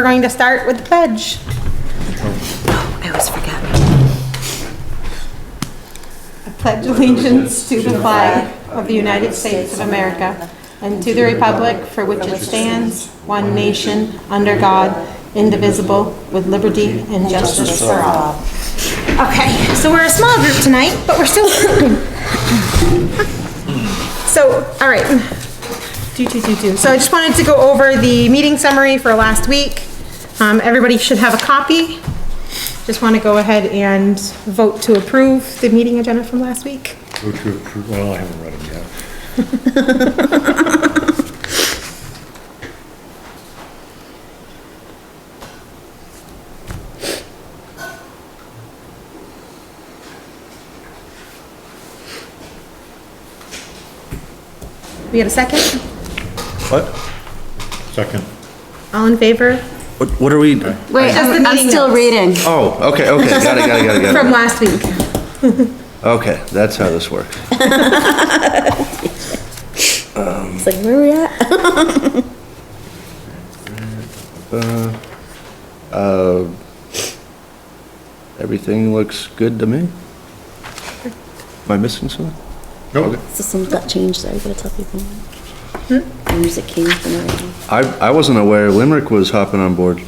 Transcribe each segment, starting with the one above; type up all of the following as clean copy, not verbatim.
We're going to start with the pledge. I always forget. I pledge allegiance to the flag of the United States of America and to the republic for which it stands, one nation, under God, indivisible, with liberty and justice for all. Okay, so we're a small group tonight, but we're still So, all right. So I just wanted to go over the meeting summary for last week. Everybody should have a copy. Just want to go ahead and vote to approve the meeting agenda from last week. Vote to approve, well, I haven't read them yet. We have a second? What? Second. All in favor? What are we? Wait, Just the I'm meeting still notes. reading. Oh, okay, got it. From last week. Okay, that's how this works. It's like, where are we at? Everything looks good to me. Am I missing something? Nope. So some got changed, so I gotta tell people. The music changed and everything. I wasn't aware Limerick was hopping on board.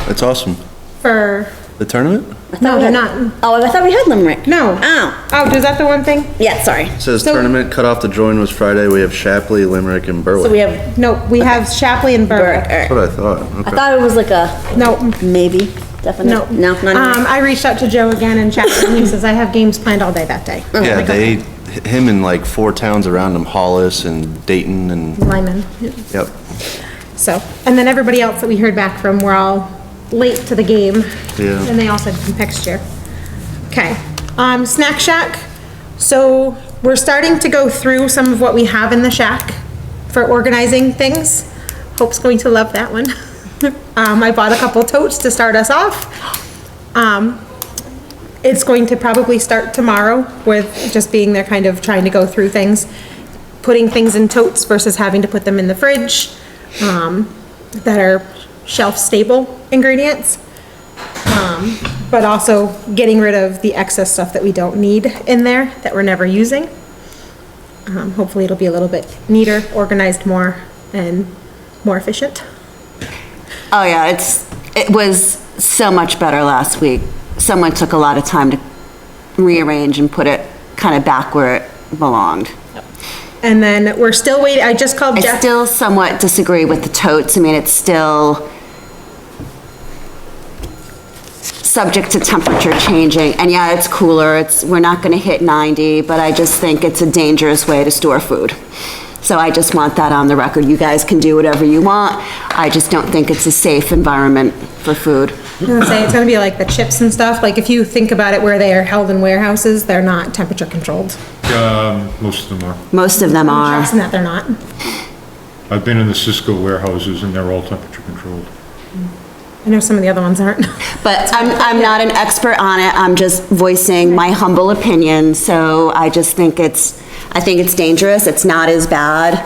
That's awesome. For, The tournament? no, they're not. Oh, I thought we had Limerick. No. Oh, Oh, is that the one thing? yeah, sorry. It says So- tournament, cut off the join was Friday. We have Shapley, Limerick, and Berwick. So we have No, we have Shapley and Berwick. Berwick. That's what I thought. I Okay. thought it was like a No, maybe, definite. no. No, not even. I reached out to Joe again and checked, and he says, I have games planned all day that day. Yeah, him and like 4 towns around him, Hollis and Dayton and, Lyman. yep. So, and then everybody else that we heard back from were all late to the game. Yeah. And they all said next year. Okay, Snack Shack. So we're starting to go through some of what we have in the shack for organizing things. Hope's going to love that one. I bought a couple totes to start us off. It's going to probably start tomorrow with just being there kind of trying to go through things. Putting things in totes versus having to put them in the fridge, that are shelf-stable ingredients. But also getting rid of the excess stuff that we don't need in there, that we're never using. Hopefully it'll be a little bit neater, organized more, and more efficient. Oh, yeah, it was so much better last week. Someone took a lot of time to rearrange and put it kind of back where it belonged. And then we're still waiting, I just called I Jeff. still somewhat disagree with the totes. I mean, it's still subject to temperature changing. And yeah, it's cooler. We're not gonna hit 90, but I just think it's a dangerous way to store food. So I just want that on the record. You guys can do whatever you want. I just don't think it's a safe environment for food. I was gonna say, it's gonna be like the chips and stuff, like if you think about it where they are held in warehouses, they're not temperature controlled. Most of them are. Most of them I'm are. trusting that they're not. I've been in the Cisco warehouses and they're all temperature controlled. I know some of the other ones aren't. But I'm not an expert on it. I'm just voicing my humble opinion. So I just think I think it's dangerous. It's not as bad,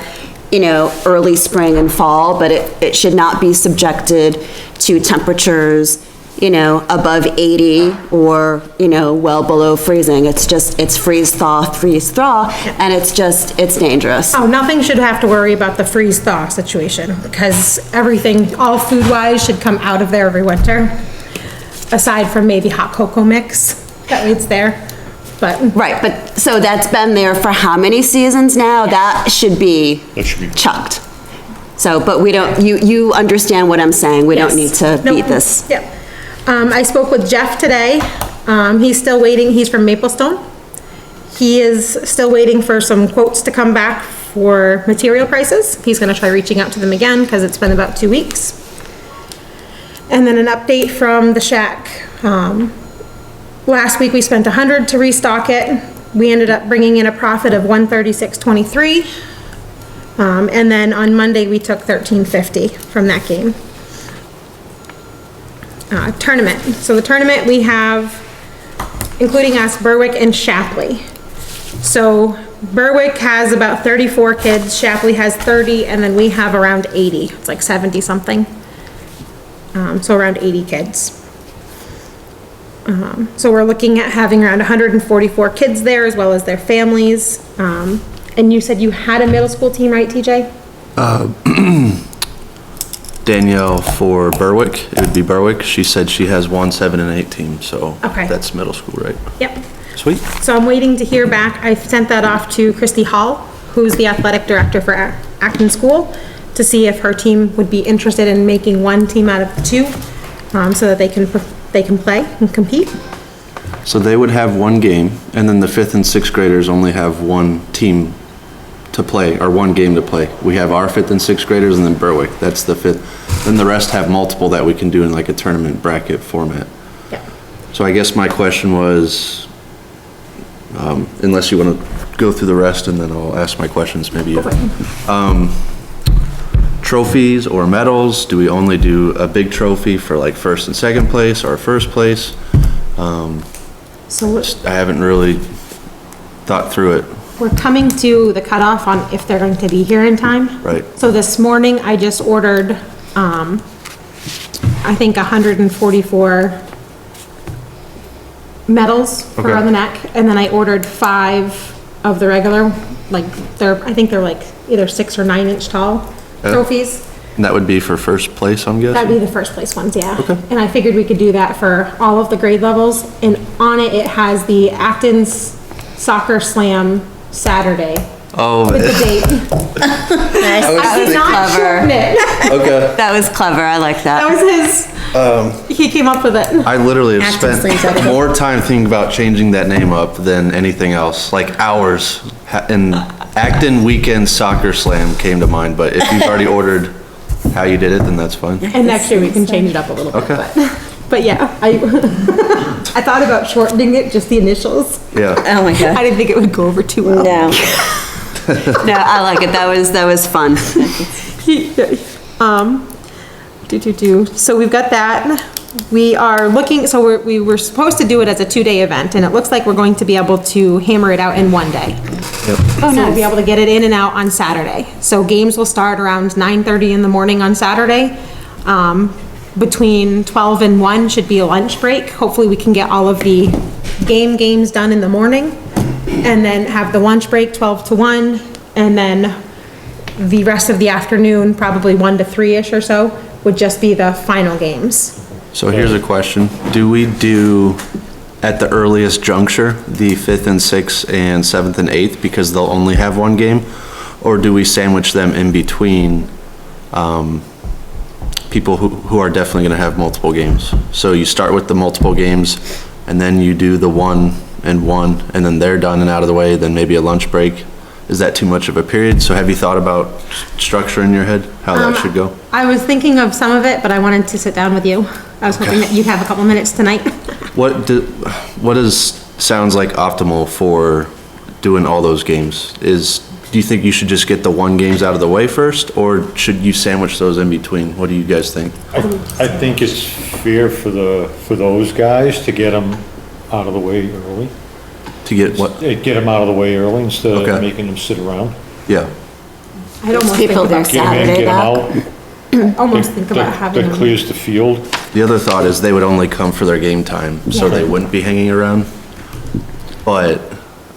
early spring and fall, but it should not be subjected to temperatures, above 80 or, well below freezing. It's freeze thaw, and it's dangerous. Oh, nothing should have to worry about the freeze thaw situation, because everything, all food wise, should come out of there every winter. Aside from maybe hot cocoa mix, that way it's there, but. Right, but, so that's been there for how many seasons now? That should be chucked. So, but we don't, you understand what I'm saying. We don't need to Nope. beat this. Yep. I spoke with Jeff today. He's still waiting, he's from Maplestone. He is still waiting for some quotes to come back for material prices. He's gonna try reaching out to them again, because it's been about 2 weeks. And then an update from the shack. Last week we spent 100 to restock it. We ended up bringing in a profit of 136.23. And then on Monday, we took $13.50 from that game. Tournament. So the tournament we have, including us, Berwick and Shapley. So Berwick has about 34 kids, Shapley has 30, and then we have around 80. It's like 70 something. so around 80 kids. So we're looking at having around 144 kids there, as well as their families. And you said you had a middle school team, right, TJ? Danielle for Berwick, it would be Berwick. She said she has 1, 7, and 8 team, so Okay. that's middle school, right? Yep. Sweet. So I'm waiting to hear back. I sent that off to Christy Hall, who's the athletic director for Acton School, to see if her team would be interested in making one team out of the two, so that they can play and compete. So they would have one game, and then the 5th and 6th graders only have one team to play, or one game to play. We have our 5th and 6th graders, and then Berwick, that's the 5th. Then the rest have multiple that we can do in like a tournament bracket format. Yeah. So I guess my question was, unless you want to go through the rest, and then I'll ask my questions, maybe. Trophies or medals, do we only do a big trophy for like 1st and 2nd place, or 1st place? So I haven't really thought through it. we're coming to the cutoff on if they're going to be here in time. Right. So this morning, I just ordered, I think 144 medals for Okay. around the neck, and then I ordered 5 of the regular, like, I think they're like either 6 or 9 inch tall trophies. And that would be for 1st place, I'm That'd guessing? be the first place ones, yeah. Okay. And I figured we could do that for all of the grade levels, and on it has the Acton's Soccer Slam Saturday Oh, with the date. Nice. I That did was not clever. shorten it. okay. That was clever, I like That that. was his, he came up with it. I literally have Acton Slams spent Saturday. more time thinking about changing that name up than anything else, like hours. And Acton Weekend Soccer Slam came to mind, but if you've already ordered how you did it, then that's fine. And next year we can change it up a little bit, Okay. but yeah, I thought about shortening it, just the initials. Yeah. Oh my I God. didn't think it would go over too well. No. No, I like it. That was fun. So we've got that. We are looking, so we were supposed to do it as a 2-day event, and it looks like we're going to be able to hammer it out in 1 day. Oh, So we'll be nice. able to get it in and out on Saturday. So games will start around 9:30 in the morning on Saturday. Between 12 and 1 should be a lunch break. Hopefully we can get all of the games done in the morning, and then have the lunch break 12 to 1, and then the rest of the afternoon, probably 1 to 3-ish or so, would just be the final games. So here's a question. Do we do, at the earliest juncture, the 5th and 6th and 7th and 8th, because they'll only have one game? Or do we sandwich them in between, people who are definitely gonna have multiple games? So you start with the multiple games, and then you do the 1 and 1, and then they're done and out of the way, then maybe a lunch break? Is that too much of a period? So have you thought about structure in your head, how that should go? I was thinking of some of it, but I wanted to sit down with you. I was hoping that you'd have a couple minutes tonight. What sounds like optimal for doing all those games? Do you think you should just get the 1 games out of the way first, or should you sandwich those in between? What do you guys think? I think it's fair for those guys to get them out of the way early. To get what? Get them out of the way early instead Okay. of making them sit around. Yeah, I'd almost think People there about, Get them in, Saturday get them back. out. almost think about having That them. clears the field. the other thought is they would only come for their game time, so Yeah. they wouldn't be hanging around. But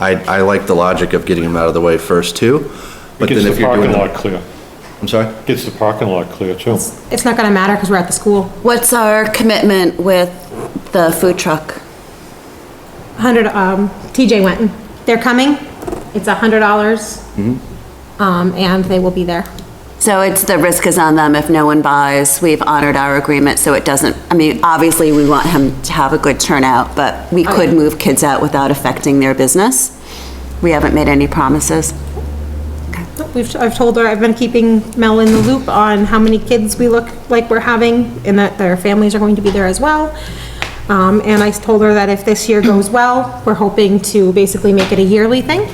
I like the logic of getting them out of the way first too. But Gets then the if you're doing, parking lot clear. I'm sorry? Gets the parking lot clear too. It's not gonna matter because we're at the school. What's our commitment with the food truck? 100, TJ Wenton. They're coming. It's $100. And they will be there. So it's, the risk is on them if no one buys. We've honored our agreement, so it doesn't, I mean, obviously, we want him to have a good turnout, but we could move kids out without affecting their business. We haven't made any promises. I've told her, I've been keeping Mel in the loop on how many kids we look like we're having, and that their families are going to be there as well. And I told her that if this year goes well, we're hoping to basically make it a yearly thing.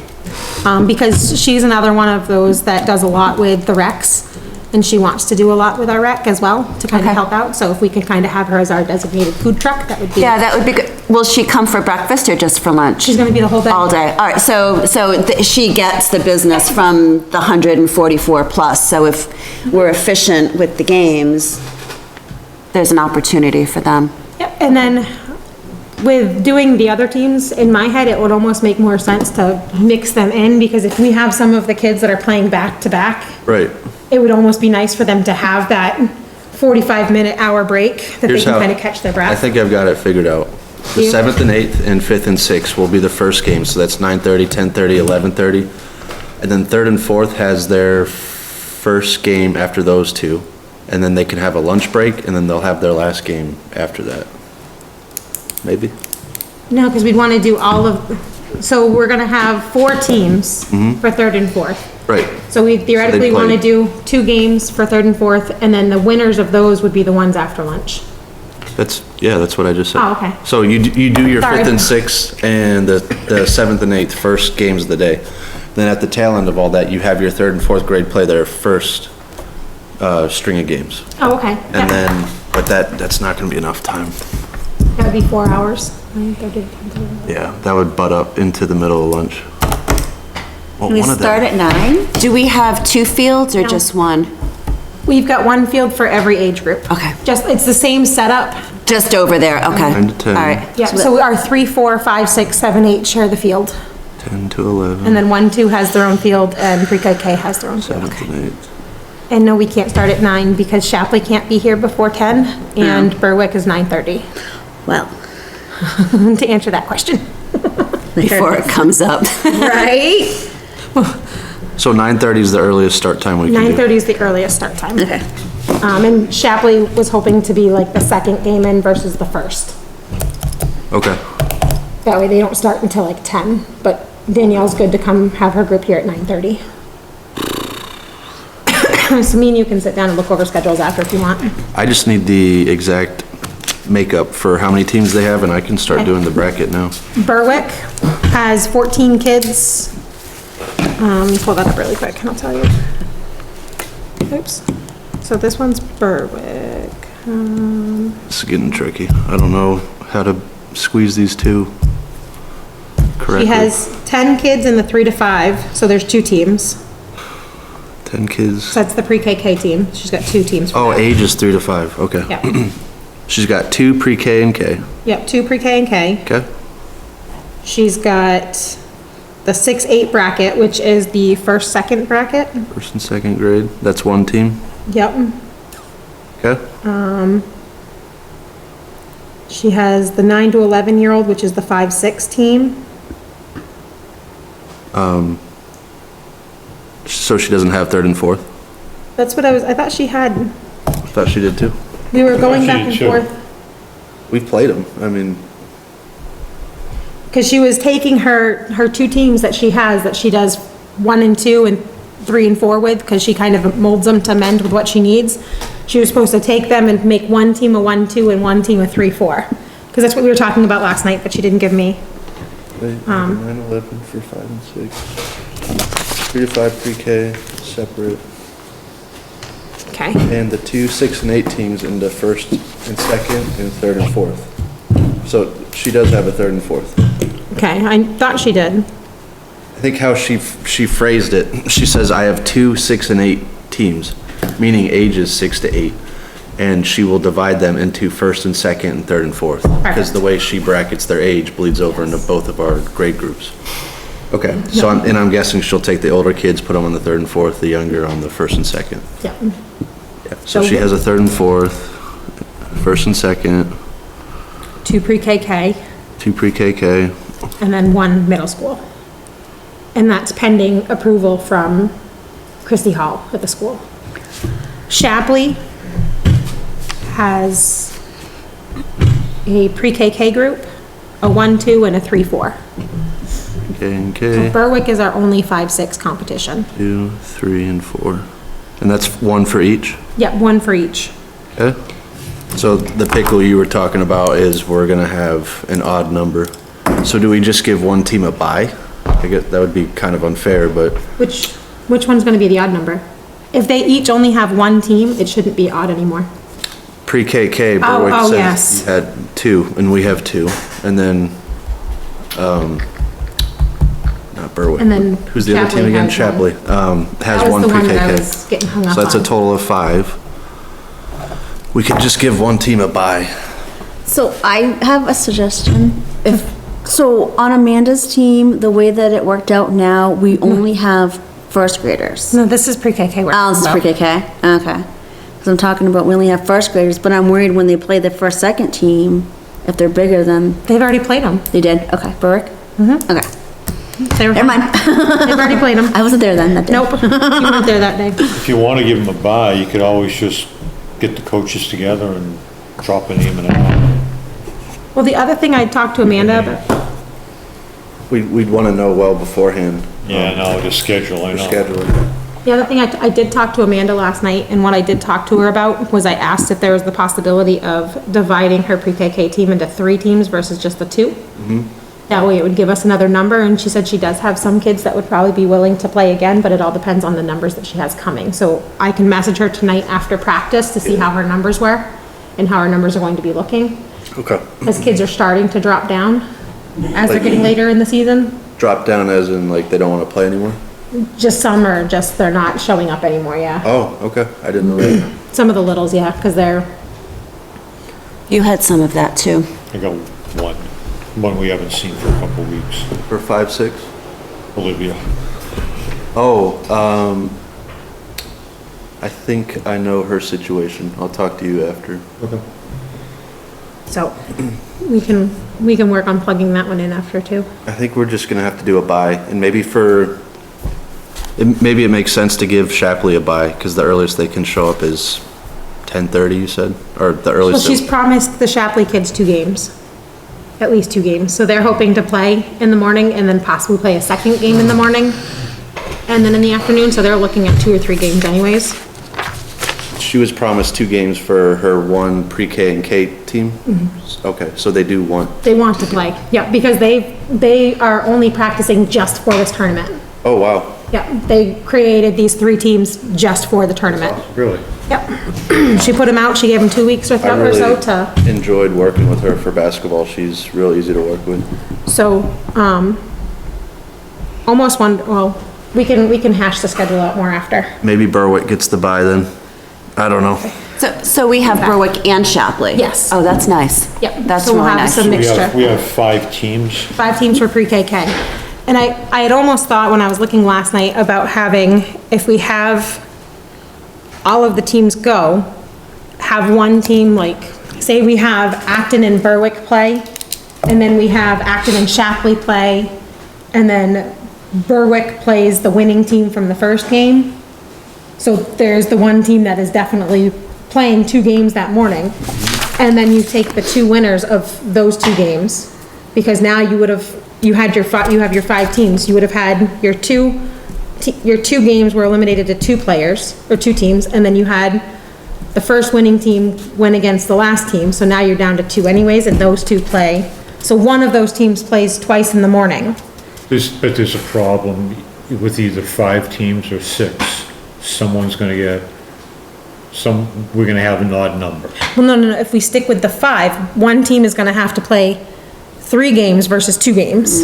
Because she's another one of those that does a lot with the recs, and she wants to do a lot with our rec as well, to kind of Okay. help out. So if we can kind of have her as our designated food truck, that would be. Yeah, that would be good. Will she come for breakfast or just for lunch? She's gonna be the whole day. All day. All right, so she gets the business from the 144 plus. So if we're efficient with the games, there's an opportunity for them. Yep, and then with doing the other teams, in my head, it would almost make more sense to mix them in, because if we have some of the kids that are playing back to back, Right. it would almost be nice for them to have that 45-minute hour break that they Here's can how- kind of catch their I breath. think I've got it figured out. The You? 7th and 8th and 5th and 6th will be the first game, so that's 9:30, 10:30, 11:30. And then 3rd and 4th has their first game after those two. And then they can have a lunch break, and then they'll have their last game after that. Maybe? No, because we'd want to do all of, so we're gonna have 4 teams for 3rd and 4th. Right. So we theoretically want to play- do 2 games for 3rd and 4th, and then the winners of those would be the ones after lunch. That's what I just said. Oh, okay. So you do your Sorry. 5th and 6th and the 7th and 8th first games of the day. Then at the tail end of all that, you have your 3rd and 4th grade play their first string of games. Oh, okay. Yeah. And then, but that's not gonna be enough time. That would be 4 hours. 9:30 to 10:30. Yeah, that would butt up into the middle of lunch. Well, Can we one of them- start at 9? Do we have 2 fields or just 1? We've got 1 field for every age group. Okay. Just, it's the same setup. Just over there, okay. 9 to 10. All right. Yeah, so our 3, 4, 5, 6, 7, 8 share the field. 10 to 11, And then 1, 2 has their own field, and pre-K has their own field. 7th and 8th. And no, we can't start at 9 because Shapley can't be here before 10, and Berwick is 9:30, Well, to answer that question. before it comes up. Right? So 9:30 is the earliest start time we can do. 9:30 is the earliest start time. Okay. And Shapley was hoping to be like the second game in versus the first. Okay, That way they don't start until like 10, but Danielle's good to come have her group here at 9:30. So me and you can sit down and look over schedules after if you want. I just need the exact makeup for how many teams they have, and I can start doing the bracket now. Berwick has 14 kids. Let me pull that up really quick and I'll tell you. Oops. So this one's Berwick. This is getting tricky. I don't know how to squeeze these two correctly. She has 10 kids in the 3 to 5, so there's 2 teams. 10 kids. So that's the pre-KK team. She's got 2 teams. for Oh, that. age is 3 to 5, okay. Yeah. She's got 2 pre-K and K, Yep, 2 pre-K and K. okay? She's got the 6-8 bracket, which is the first, second bracket. First and second grade, that's one team, Yep. okay? She has the 9 to 11-year-old, which is the 5-6 team. So she doesn't have 3rd and 4th? That's what I thought she had, I thought she did too. we were going she back did and too. forth. We've played them, I mean, Because she was taking her 2 teams that she has, that she does 1 and 2 and 3 and 4 with, because she kind of molds them to mend with what she needs. She was supposed to take them and make 1 team a 1-2 and 1 team a 3-4. Because that's what we were talking about last night, but she didn't give me. 9/11 for 5 and 6. 3 to 5 pre-K, separate. Okay, And the 2, 6, and 8 teams in the first and second and 3rd and 4th. So she does have a 3rd and 4th. okay, I thought she did. I think how she phrased it, she says, I have 2, 6, and 8 teams, meaning ages 6 to 8. And she will divide them into first and second and 3rd and 4th. Because Perfect. the way she brackets their age bleeds over into both of our grade groups. Okay, so I'm guessing she'll take the older kids, put them on the 3rd and 4th, the younger on the first and second. Yep. Yeah, so So she the- has a 3rd and 4th, first and second, 2 pre-KK, 2 pre-KK. and then 1 middle school. And that's pending approval from Christy Hall at the school. Shapley has a pre-KK group, a 1-2, and a 3-4. K and K, Berwick is our only 5-6 competition. 2, 3, and 4. And that's 1 for each? Yep, 1 for each. Okay. So the pickle you were talking about is we're gonna have an odd number. So do we just give one team a bye? I guess that would be kind of unfair, but Which one's gonna be the odd number? If they each only have 1 team, it shouldn't be odd anymore. pre-KK, Oh, Berwick oh, said yes. he had 2, and we have 2. And then, not Berwick. And then Who's the other team Shapley again? has Shapley, has That was 1 the one that I pre-KK. was getting hung up So that's a on. total of 5. We could just give one team a bye. So I have a suggestion. So on Amanda's team, the way that it worked out now, we only have first graders. No, this is pre-KK work. Oh, this is pre-KK? Okay. Because I'm talking about we only have first graders, but I'm worried when they play the first, second team, if they're bigger than, They've already played them. they did? Okay, Berwick? Mm-hmm. Okay, never mind. They've already played them. I wasn't there then, that day. Nope, you weren't there that day. If you want to give them a bye, you could always just get the coaches together and drop a name and out. Well, the other thing I talked to Amanda about, We'd want to know well beforehand. Yeah, no, the schedule, I For know. scheduling. the other thing I did talk to Amanda last night, and what I did talk to her about was I asked if there was the possibility of dividing her pre-KK team into 3 teams versus just the 2. That way it would give us another number, and she said she does have some kids that would probably be willing to play again, but it all depends on the numbers that she has coming. So I can message her tonight after practice to see how her numbers were, and how her numbers are going to be looking, Okay. as kids are starting to drop down as they're getting later in the season. Drop down as in like they don't want to play anymore? Just some are just, they're not showing up anymore, yeah. Oh, okay. I didn't know that. Some of the littles, yeah, because they're, You had some of that too. I got one we haven't seen for a couple weeks, For 5, 6? Olivia. Oh, I think I know her situation. I'll talk to you after. so we can work on plugging that one in after too. I think we're just gonna have to do a bye, and maybe maybe it makes sense to give Shapley a bye, because the earliest they can show up is 10:30, you said? Or the Well, earliest? she's promised the Shapley kids 2 games, at least 2 games. So they're hoping to play in the morning and then possibly play a second game in the morning and then in the afternoon. So they're looking at 2 or 3 games anyways. She was promised 2 games for her 1 pre-K and K team? Okay, so they do want, They want to play, yeah, because they are only practicing just for this tournament. oh, wow. Yeah, they created these 3 teams just for the tournament. Really? Yep. She put them out, she gave them 2 weeks or I so really to, enjoyed working with her for basketball. She's real easy to work with. so, almost one, well, we can hash the schedule out more after. Maybe Berwick gets the bye then. I don't know. So we have Berwick and Shapley? Yes. Oh, that's nice. Yep. That's So we'll really have nice. some- We Mixture. have 5 teams. 5 teams for pre-KK. And I had almost thought when I was looking last night about having, if we have all of the teams go, have one team, like, say we have Acton and Berwick play, and then we have Acton and Shapley play, and then Berwick plays the winning team from the first game. So there's the one team that is definitely playing 2 games that morning. And then you take the 2 winners of those 2 games, because now you have your 5 teams. You would have had your 2 games were eliminated to 2 players, or 2 teams, and then you had the first winning team win against the last team, so now you're down to 2 anyways, and those 2 play. So one of those teams plays twice in the morning. But there's a problem with either 5 teams or 6. Someone's gonna get, we're gonna have an odd number. Well, no, if we stick with the 5, one team is gonna have to play 3 games versus 2 games.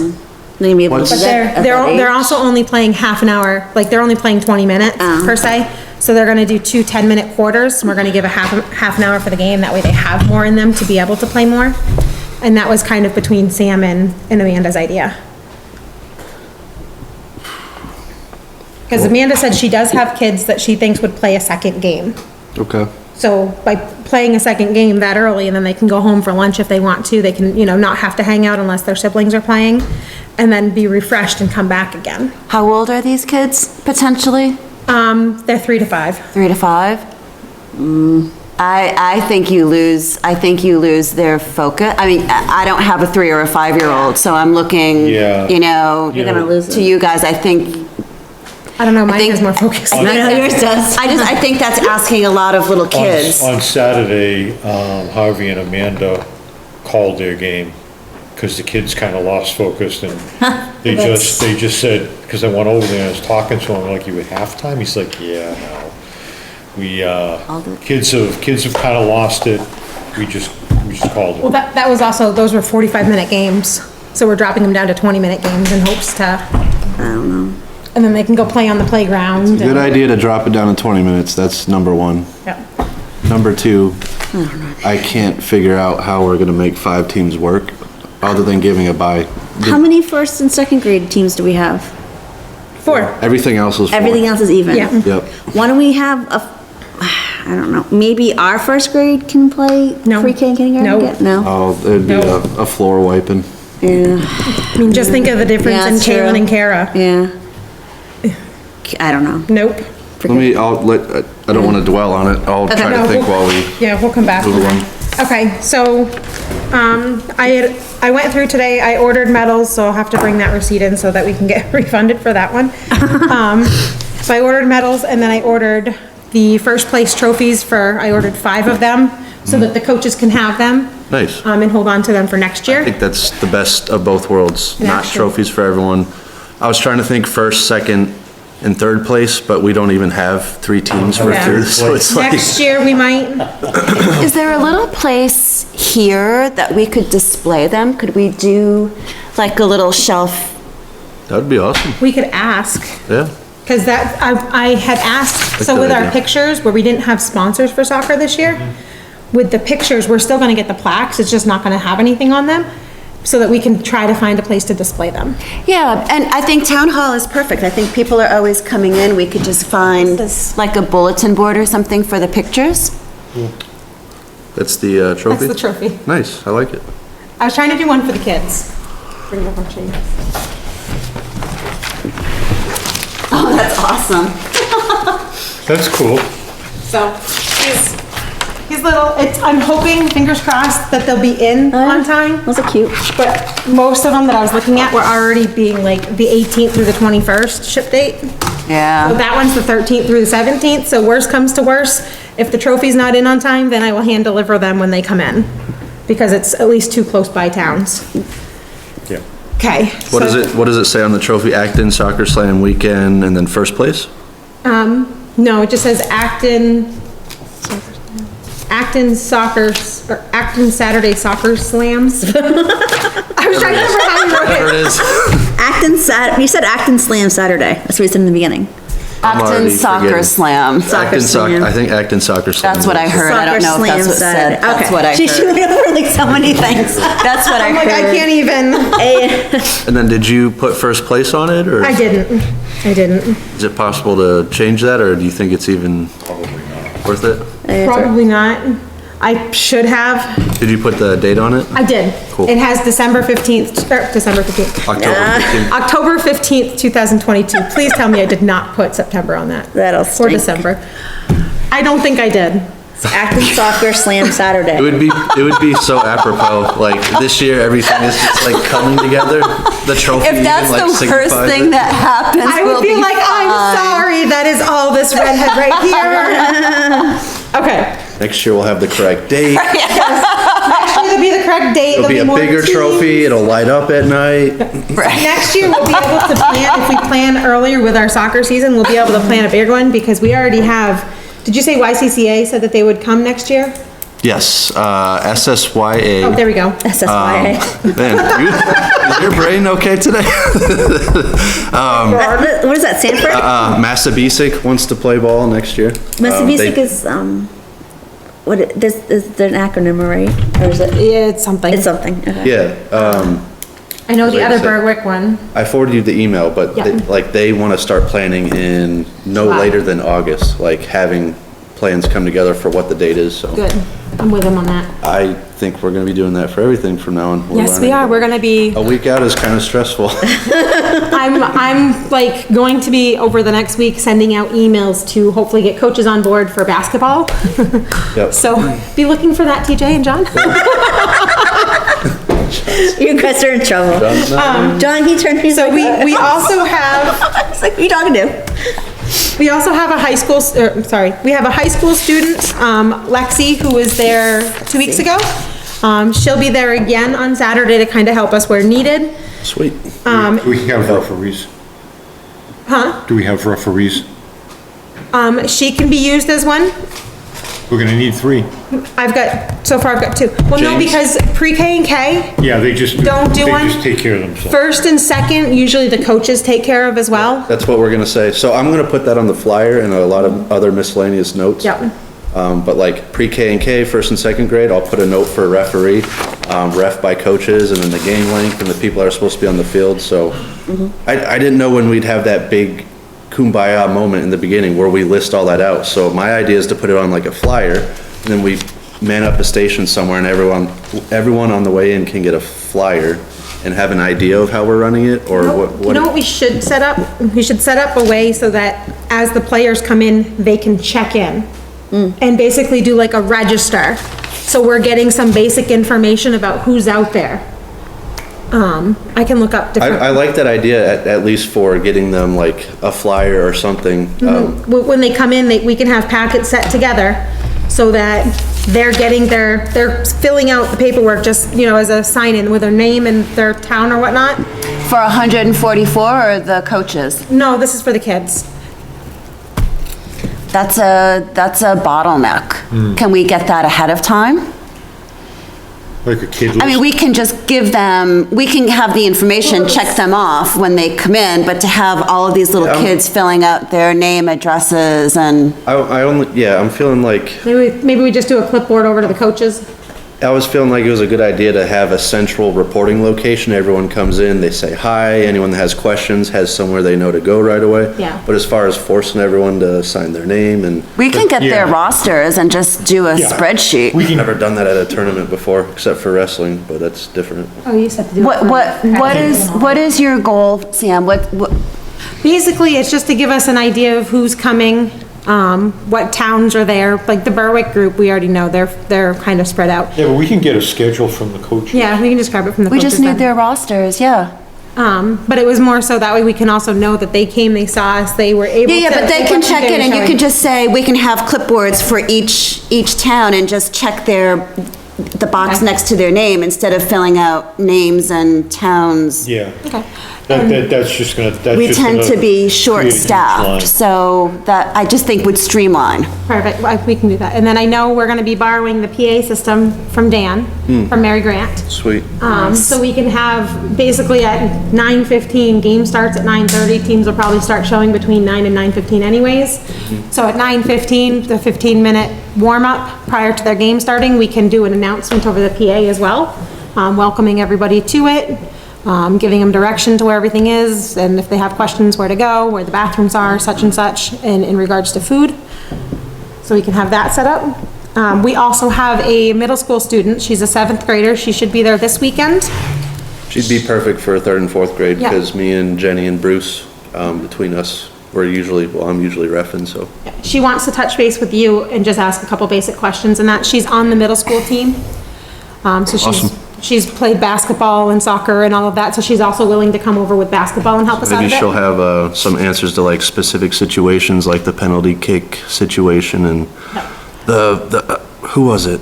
They may be able to But do But that at they're that age. also only playing half an hour, like, they're only playing 20 minutes per se. So they're gonna do 2 10-minute quarters, and we're gonna give a half an hour for the game, that way they have more in them to be able to play more. And that was kind of between Sam and Amanda's idea. Because Amanda said she does have kids that she thinks would play a second game. Okay. So by playing a second game that early, and then they can go home for lunch if they want to, they can, not have to hang out unless their siblings are playing, and then be refreshed and come back again. How old are these kids, potentially? They're 3 to 5. 3 to 5? I think you lose their focus. I mean, I don't have a 3 or a 5-year-old, so I'm looking, Yeah. You're gonna lose to you guys, I think, I don't know, mine think- is more focused. I know yours does. I think that's asking a lot of little kids. On Saturday, Harvey and Amanda called their game, because the kids kinda lost focus, and they just said, because I went over there and I was talking to him, like, you at halftime? He's like, yeah, no. Kids have kinda lost it, we just called Well, it. that was also, those were 45-minute games, so we're dropping them down to 20-minute games in hopes to, I don't know. and then they can go play on the playground. Good idea to drop it down to 20 minutes. That's number 1. Yeah. Number two, I can't figure out how we're gonna make 5 teams work, other than giving a bye. How many first and second grade teams do we have? 4. Everything else is 4. Everything else is even? Yeah. Yep. Why don't we have I don't know, maybe our first grade can play No. pre-K and kindergarten? No. No? Oh, it'd be No. a floor wiping. Yeah, I mean, just think of the difference Yeah, in it's true. Kaylin and Kara. yeah. I don't know. Nope. I don't wanna dwell on it, I'll try to No, think we'll- while we Yeah, we'll come back. move along. Okay, so, I went through today, I ordered medals, so I'll have to bring that receipt in so that we can get refunded for that one. So I ordered medals, and then I ordered the first place trophies I ordered 5 of them, so that the coaches can have them. Nice. And hold on to them for next I year. think that's the best of both worlds, Yeah, not sure. trophies for everyone. I was trying to think first, second, and third place, but we don't even have 3 teams for Yeah. third, so it's like, Next year, we might, Is there a little place here that we could display them? Could we do like a little shelf? that'd be awesome, we could ask. yeah. Because I had asked, so Good with our idea. pictures, where we didn't have sponsors for soccer this year, with the pictures, we're still gonna get the plaques, it's just not gonna have anything on them, so that we can try to find a place to display them. Yeah, and I think town hall is perfect. I think people are always coming in. We could just find like a bulletin board or something for the pictures. That's the That's trophy? the trophy. Nice, I like it. I was trying to do one for the kids. Bring it up, I'll show you. Oh, that's awesome. That's cool. So, he's little, I'm hoping, fingers crossed, that they'll be in on time. Those are cute. But most of them that I was looking at were already being like the 18th through the 21st ship date. So Yeah. that one's the 13th through the 17th, so worst comes to worst, if the trophy's not in on time, then I will hand deliver them when they come in. Because it's at least 2 close by towns. Yeah. Okay. What does it say on the trophy? Acton Soccer Slam weekend and then first place? No, it just says Acton Soccer, or Acton Saturday Soccer Slams. I was trying to remember how you wrote There it. it is. You said Acton Slam Saturday. That's what you said in the beginning. Acton already Soccer forgetting. Slam. Acton Slam. I think Acton Soccer Slam. That's what I heard. I don't know if that's what said. That's what I She heard. went over like so many things. That's what I I'm like, I heard. can't even, And then did you put first place on it, or I didn't. is it possible to change that, or do you think it's even worth it? Probably not. I should have. Did you put the date on it? I did. Cool. It has December 15th, December 15th. October 15th? October 15th, 2022. Please tell me I did not put September on that. That'll Or stink. December. I don't think I did. Acton Soccer Slam Saturday. It would be so apropos, like this year, everything is just like coming together. The trophy If that's even, like, the worst signifies thing it. that happens, I we'll would be like, I'm fine. sorry, that is all this redhead right here. Okay. Next year we'll have the correct date. Actually, it'll be the correct date. It'll be a more bigger teams. trophy, it'll light up at night. Next year, we'll be able to plan, if we plan earlier with our soccer season, we'll be able to plan a bigger one, because we already have, did you say YCCA said that they would come next year? Yes, SSYA. Oh, there we go. SSYA. Man, is your brain okay today? What is that, Sanford? Massabesic wants to play ball next year. Massabesic They- is, is there an acronym, right? Or is it? Yeah, it's something. It's something, okay. Yeah, I know the like I other said- Berwick one. I forwarded you the email, but Yeah. they want to start planning in no Wow. later than August, like having plans come together for what the date is, so. Good. I'm with them on that. I think we're gonna be doing that for everything from now on. We're Yes, we learning. are. We're gonna be, A week out is kind of stressful. I'm like going to be over the next week sending out emails to hopefully get coaches on board for basketball. Yep. So be looking for that, TJ and John. You guys are in trouble. John's not- John, he turned me So like, we also have, It's like, who you talking to? we also have a high school, we have a high school student, Lexi, who was there 2 weeks ago. She'll be there again on Saturday to kind of help us where needed. Sweet. Do we have referees? Huh? Do we have referees? She can be used as one. We're gonna need 3. So far I've got 2. Well, no, James? because pre-K and K, Yeah, they just. Don't do one? They just take care of themselves. first and second, usually the coaches take care of as well. That's what we're gonna say. So I'm gonna put that on the flyer and a lot of other miscellaneous notes. Yep. But like pre-K and K, first and second grade, I'll put a note for a referee, ref by coaches, and then the game length and the people that are supposed to be on the field, so. I didn't know when we'd have that big kumbaya moment in the beginning where we list all that out. So my idea is to put it on like a flyer, and then we man up a station somewhere and everyone on the way in can get a flyer and have an idea of how we're running it, or what. You know what we should set up? We should set up a way so that as the players come in, they can check in. And basically do like a register. So we're getting some basic information about who's out there. I can look up different. I like that idea, at least for getting them like a flyer or something. When they come in, we can have packets set together so that they're filling out the paperwork just, as a sign-in with their name and their town or whatnot. For 144 or the coaches? No, this is for the kids. That's a bottleneck. Can we get that ahead of time? Like a kid list? I mean, we can just give them, we can have the information, check them off when they come in, but to have all of these little kids filling out their name, addresses, and, I'm feeling like, Maybe we just do a clipboard over to the coaches. I was feeling like it was a good idea to have a central reporting location. Everyone comes in, they say hi, anyone that has questions has somewhere they know to go right away. Yeah. But as far as forcing everyone to sign their name and, we can get their Yeah. rosters and just do a Yeah. spreadsheet. We I've can, never done that at a tournament before, except for wrestling, but that's different. Oh, you said to do it. What is your goal, Sam? What, Basically, it's just to give us an idea of who's coming, what towns are there. Like the Berwick group, we already know, they're kind of spread out. yeah, but we can get a schedule from the coaches. Yeah, we can just grab it from the we coaches just need then. their rosters, yeah. But it was more so that way we can also know that they came, they saw us, they were able to. Yeah, but they can check in and you showing. can just say, we can have clipboards for each town and just check the box Okay. next to their name instead of filling out names and towns. Yeah. Okay. That's just gonna, that's We just tend gonna to be create a huge line. short-staffed, so that, I just think would streamline. Perfect, we can do that. And then I know we're gonna be borrowing the PA system from Dan, from Mary Grant. Sweet. So we can have, basically at 9:15, game starts at 9:30, teams will probably start showing between 9 and 9:15 anyways. So at 9:15, the 15-minute warm-up prior to their game starting, we can do an announcement over the PA as well, welcoming everybody to it, giving them direction to where everything is, and if they have questions, where to go, where the bathrooms are, such and such, and in regards to food. So we can have that set up. We also have a middle school student, she's a 7th grader, she should be there this weekend. She'd be perfect for 3rd and 4th grade, Yeah. because me and Jenny and Bruce, between us, I'm usually reffing, so. She wants to touch base with you and just ask a couple basic questions and that. She's on the middle school team. So Awesome. she's played basketball and soccer and all of that, so she's also willing to come over with basketball and help us out a Maybe bit. she'll have, some answers to like specific situations, like the penalty kick situation and who was it?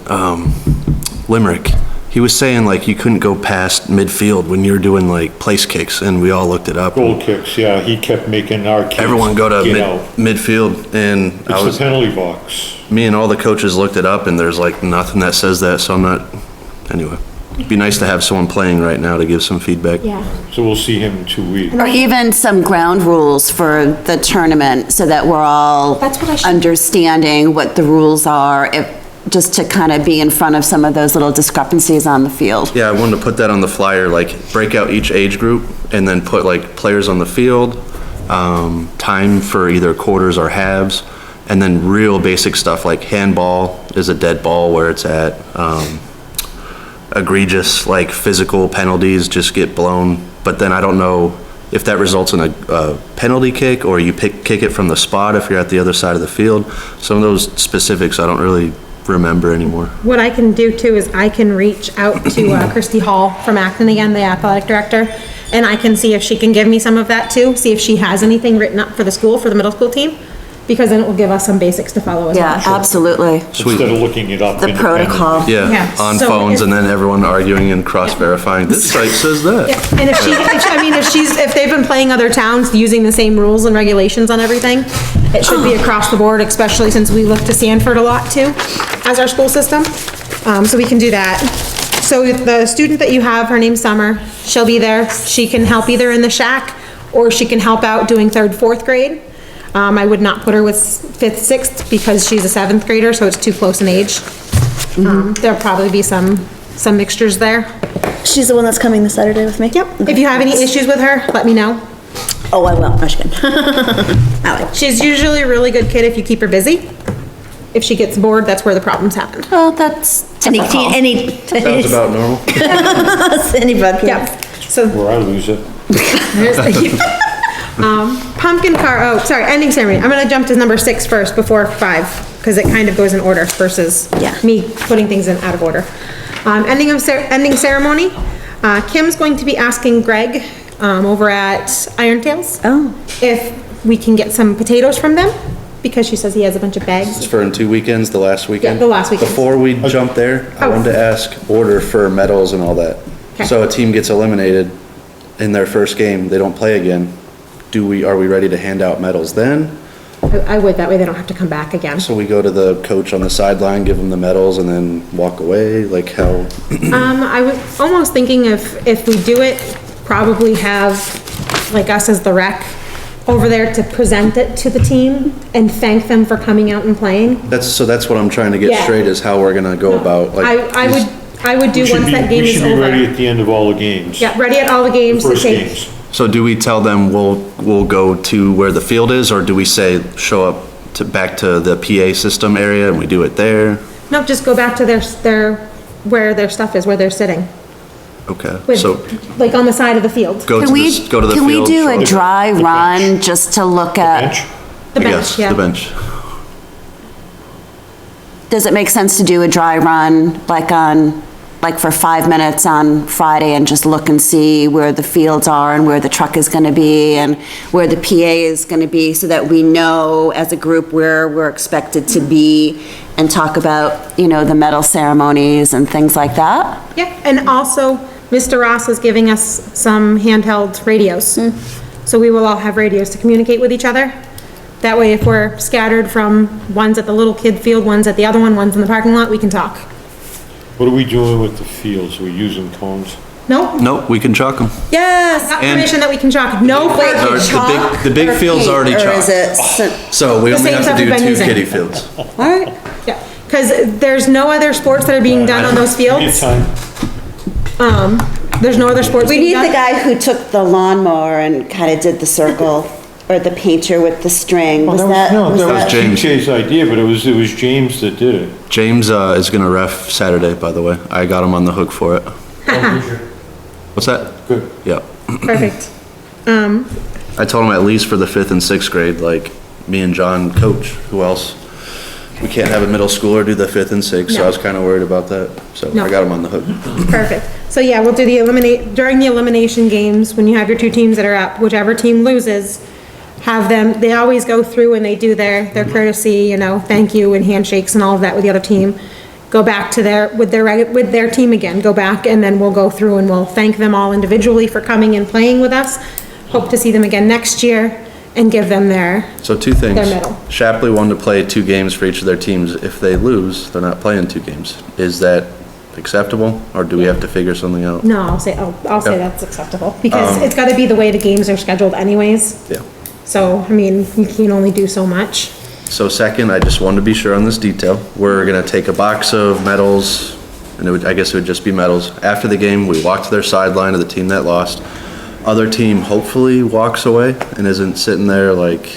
Limerick. He was saying like you couldn't go past midfield when you're doing like place kicks, and we all looked it up. Goal kicks, yeah, he kept making our kids. Everyone go to get out. midfield, and It's the penalty box. me and all the coaches looked it up, and there's like nothing that says that, so I'm not, anyway. It'd be nice to have someone playing right now to give some feedback. Yeah, So we'll see him in 2 weeks. Or even some ground rules for the tournament, so that we're all That's what I should- understanding what the rules are, just to kind of be in front of some of those little discrepancies on the field. Yeah, I wanted to put that on the flyer, like break out each age group and then put like players on the field, time for either quarters or halves, and then real basic stuff like handball is a dead ball where it's at. Egregious, like physical penalties just get blown, but then I don't know if that results in a penalty kick or you kick it from the spot if you're at the other side of the field. Some of those specifics I don't really remember anymore. what I can do too is I can reach out to Christy Hall from Acton again, the athletic director, and I can see if she can give me some of that too, see if she has anything written up for the school, for the middle school team, because then it will give us some basics to follow as well. Yeah, absolutely. Sweet. Instead of looking it up. The independently. protocol. Yeah, Yeah, on so phones if- and then everyone arguing and cross-verifying, this site says that. And if they've been playing other towns using the same rules and regulations on everything, it should be across the board, especially since we look to Sanford a lot too, as our school system. So we can do that. So the student that you have, her name's Summer, she'll be there. She can help either in the shack or she can help out doing 3rd, 4th grade. I would not put her with 5th, 6th because she's a 7th grader, so it's too close in age. There'll probably be some mixtures there. She's the one that's coming this Saturday with me? Yep. If you have any issues with her, let me know. Oh, I will. No, just kidding. I like. She's usually a really good kid if you keep her busy. If she gets bored, that's where the problems happen. Well, that's Any typical. teen, any. Sounds about normal. Any bug kids. Yep. So Where I lose it. there's pumpkin car, ending ceremony. I'm gonna jump to number 6 first before 5, because it kind of goes in order versus Yeah. me putting things in out of order. Ending ceremony, Kim's going to be asking Greg, over at Iron Tales. Oh. If we can get some potatoes from them, because she says he has a bunch of bags. It's for in 2 weekends, the last weekend? Yeah, the last weekend. Before we jump there, I Oh. wanted to ask order for medals and all that. Okay. So a team gets eliminated in their first game, they don't play again. Are we ready to hand out medals then? I would, that way they don't have to come back again. So we go to the coach on the sideline, give them the medals and then walk away, like how? I was almost thinking if we do it, probably have, like us as the rec, over there to present it to the team and thank them for coming out and playing. That's what I'm trying to get Yeah. straight is how we're gonna go about, like. I would do once that game is We should be ready over. at the end of all the games. Yeah, ready at all the games to First take. games. So do we tell them we'll go to where the field is, or do we say, show up back to the PA system area and we do it there? No, just go back to where their stuff is, where they're sitting. Okay, With, so like on the side of the field. go to Can we, the, go to the can field. we do show a up. dry run just to look at, Bench? The bench, Yes, yeah. the bench. does it make sense to do a dry run like for 5 minutes on Friday and just look and see where the fields are and where the truck is gonna be and where the PA is gonna be so that we know as a group where we're expected to be and talk about, the medal ceremonies and things like that? Yeah, and also, Mr. Ross is giving us some handheld radios. So we will all have radios to communicate with each other. That way, if we're scattered from one's at the little kid field, one's at the other one, one's in the parking lot, we can talk. What are we doing with the fields? We using cones? No, Nope, we can chalk them. Yes. not And- permission that we can chalk. No, Wait, for- The big or field's paint, already or chalked. is it So we The only same have stuff to we've do been 2 using. kiddie fields. all right? yeah, because there's no other sports that are being done on those Give me fields. time. There's no other sports We being need done. the guy who took the lawnmower and kind of did the circle, or the painter with the string. Was that? No, that was James. TJ's idea, but it was James that did it. James is gonna ref Saturday, by the way. I got him on the hook for it. What's that? Good. Yeah. Perfect. I told him at least for the 5th and 6th grade, like, me and John coach. Who else? We can't have a middle schooler do the 5th and 6th, so I was kinda worried about that. So No. I got him on the hook. Perfect. So yeah, we'll do during the elimination games, when you have your 2 teams that are up, whichever team loses, have them, they always go through and they do their courtesy, thank you and handshakes and all of that with the other team. Go back to with their team again, go back and then we'll go through and we'll thank them all individually for coming and playing with us. Hope to see them again next year and give them their, So 2 things. Their medal. Shapley wanted to play 2 games for each of their teams. If they lose, they're not playing 2 games. Is that acceptable, or do we have to figure something out? no, I'll say Yeah. that's acceptable. Because it's gotta be the way the games are scheduled anyways. Yeah. So, I mean, you can only do so much. So second, I just wanted to be sure on this detail. We're gonna take a box of medals, and I guess it would just be medals. After the game, we walk to their sideline of the team that lost. Other team hopefully walks away and isn't sitting there like,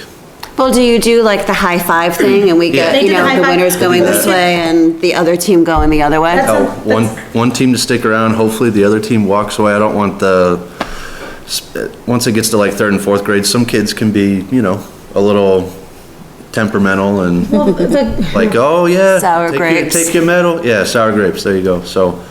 Well, do you do like the high five thing and we get, They do the high the five. winners going this way and the other team going the other way? That's oh, one team to stick around, hopefully the other team walks away. I don't want once it gets to like 3rd and 4th grade, some kids can be, a little temperamental and Well, like, oh yeah. Sour grapes. Take your medal. Yeah, sour grapes, there you go. So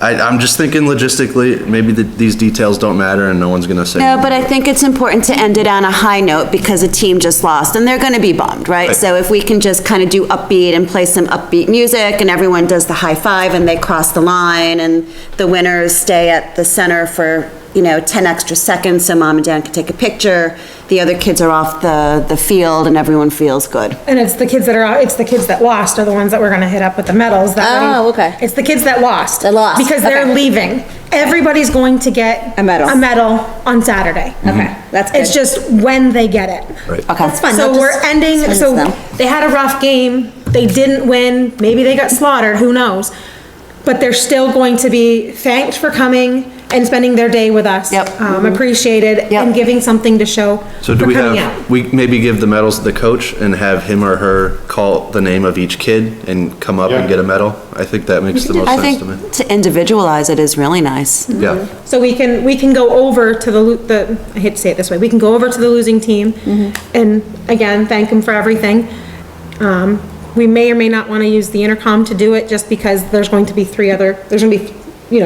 I'm just thinking logistically, maybe these details don't matter and no one's gonna say. No, but I think it's important to end it on a high note because a team just lost and they're gonna be bummed, right? Right. So if we can just kind of do upbeat and play some upbeat music and everyone does the high five and they cross the line and the winners stay at the center for 10 extra seconds so mom and dad can take a picture. The other kids are off the field and everyone feels good. And it's the kids that are out, it's the kids that lost are the ones that we're gonna hit up with the medals. That way- Oh, okay. It's the kids that lost. That lost, Because they're okay. leaving. Everybody's going to get. A medal. A medal on Saturday. Okay, that's good. It's just when they get it. Right. Okay. That's fine. So They'll we're just ending, send it to so them. they had a rough game, they didn't win, maybe they got slaughtered, who knows? But they're still going to be thanked for coming and spending their day with us. Yep. Appreciated Yep. and giving something to show So do for we coming out. have, we maybe give the medals to the coach and have him or her call the name of each kid and come up Yeah. and get a medal? I think that makes the most I sense to me. think to individualize it is really nice. Yeah, So we can go over to the, I hate to say it this way, we can go over to the losing team and again, thank them for everything. We may or may not want to use the intercom to do it just because there's going to be there's gonna be,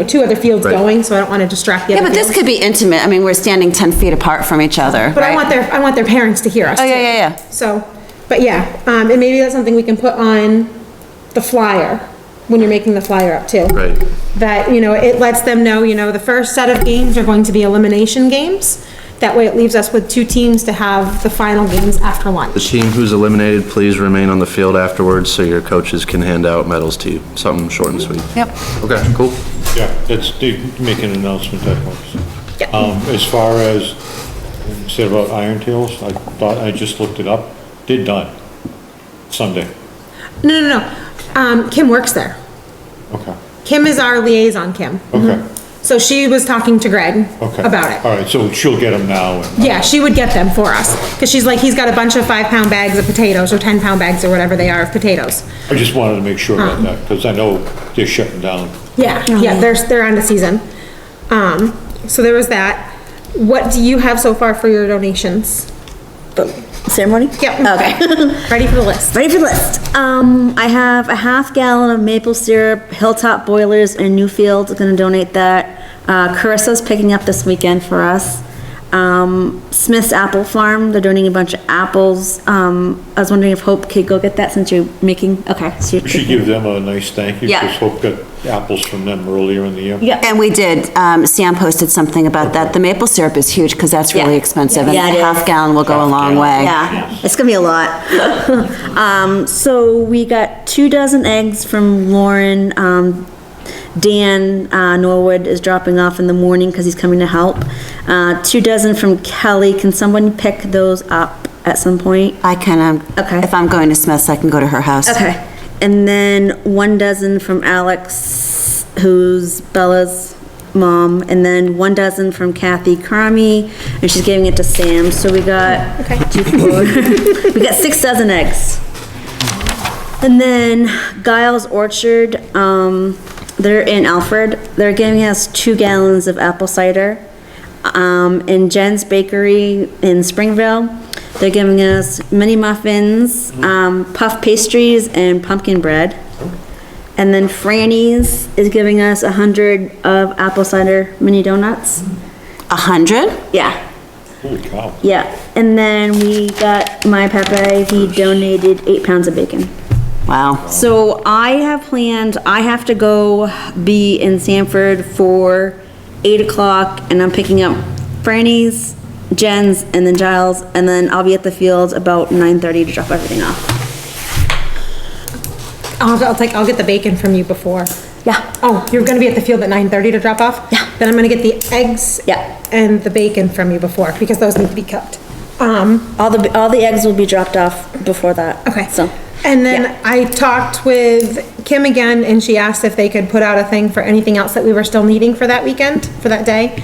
two other fields Right. going, so I don't want to distract the Yeah, other but this fields. could be intimate. I mean, we're standing 10 feet apart from each other, But I right? want their parents to hear us Oh, too. yeah. So, but yeah, and maybe that's something we can put on the flyer, when you're making the flyer up too. right. That, it lets them know, the first set of games are going to be elimination games. That way it leaves us with 2 teams to have the final games after The lunch. team who's eliminated, please remain on the field afterwards so your coaches can hand out medals to you. Something short and sweet. Yep. Okay, cool. Yeah, they make an announcement that works. Yeah. As far as, you said about Iron Tails, I thought, I just looked it up, they're done. Sunday, No. Kim works there. okay, Kim is our liaison, Kim. okay, So she was talking to Greg okay. about it. All right, so she'll get them now and. Yeah, she would get them for us. Cause she's like, he's got a bunch of 5-pound bags of potatoes or 10-pound bags or whatever they are of potatoes. I just wanted to make sure about that, because I know they're shutting down. Yeah, they're on the season. So there was that. What do you have so far for your donations? Ceremony? Yep. Okay. Ready for the list? Ready for the list. I have a half gallon of maple syrup, Hilltop Boilers in Newfield, gonna donate that. Carissa's picking up this weekend for us. Smith's Apple Farm, they're donating a bunch of apples. I was wondering if Hope could go get that since you're making, okay, so you're We should taking. give them a nice thank you, Yeah. because Hope got apples from them earlier in the year. Yeah. And we did, Sam posted something about that. The maple syrup is huge because that's really Yeah. expensive and Yeah, it a is. half gallon will go a long Half way. Yeah, it's gonna be a lot. So we got 2 dozen eggs from Lauren. Dan Norwood is dropping off in the morning because he's coming to help. 2 dozen from Kelly. Can someone pick those up at some point? I can, Okay. if I'm going to Smith's, I can go to her house. Okay. And then 1 dozen from Alex, who's Bella's mom, and then 1 dozen from Kathy Carmi, and she's giving it to Sam. So we got 2, 4. We got 6 dozen eggs. And then Giles Orchard, they're in Alfred. They're giving us 2 gallons of apple cider. And Jen's Bakery in Springville, they're giving us mini muffins, puff pastries, and pumpkin bread. And then Franny's is giving us 100 of apple cider mini donuts. 100? Yeah, Holy cow. yeah. And then we got my Pepe, he donated 8 pounds of bacon. Wow. So I have planned, I have to go be in Sanford for 8 o'clock, and I'm picking up Franny's, Jen's, and then Giles, and then I'll be at the field about 9:30 to drop everything off. I'll get the bacon from you before. Yeah, Oh, you're gonna be at the field at 9:30 to drop off? Yeah. Then I'm gonna get the eggs. Yeah. And the bacon from you before, because those need to be cooked. all the eggs will be dropped off before that. Okay. So, And then yeah. I talked with Kim again, and she asked if they could put out a thing for anything else that we were still needing for that weekend, for that day.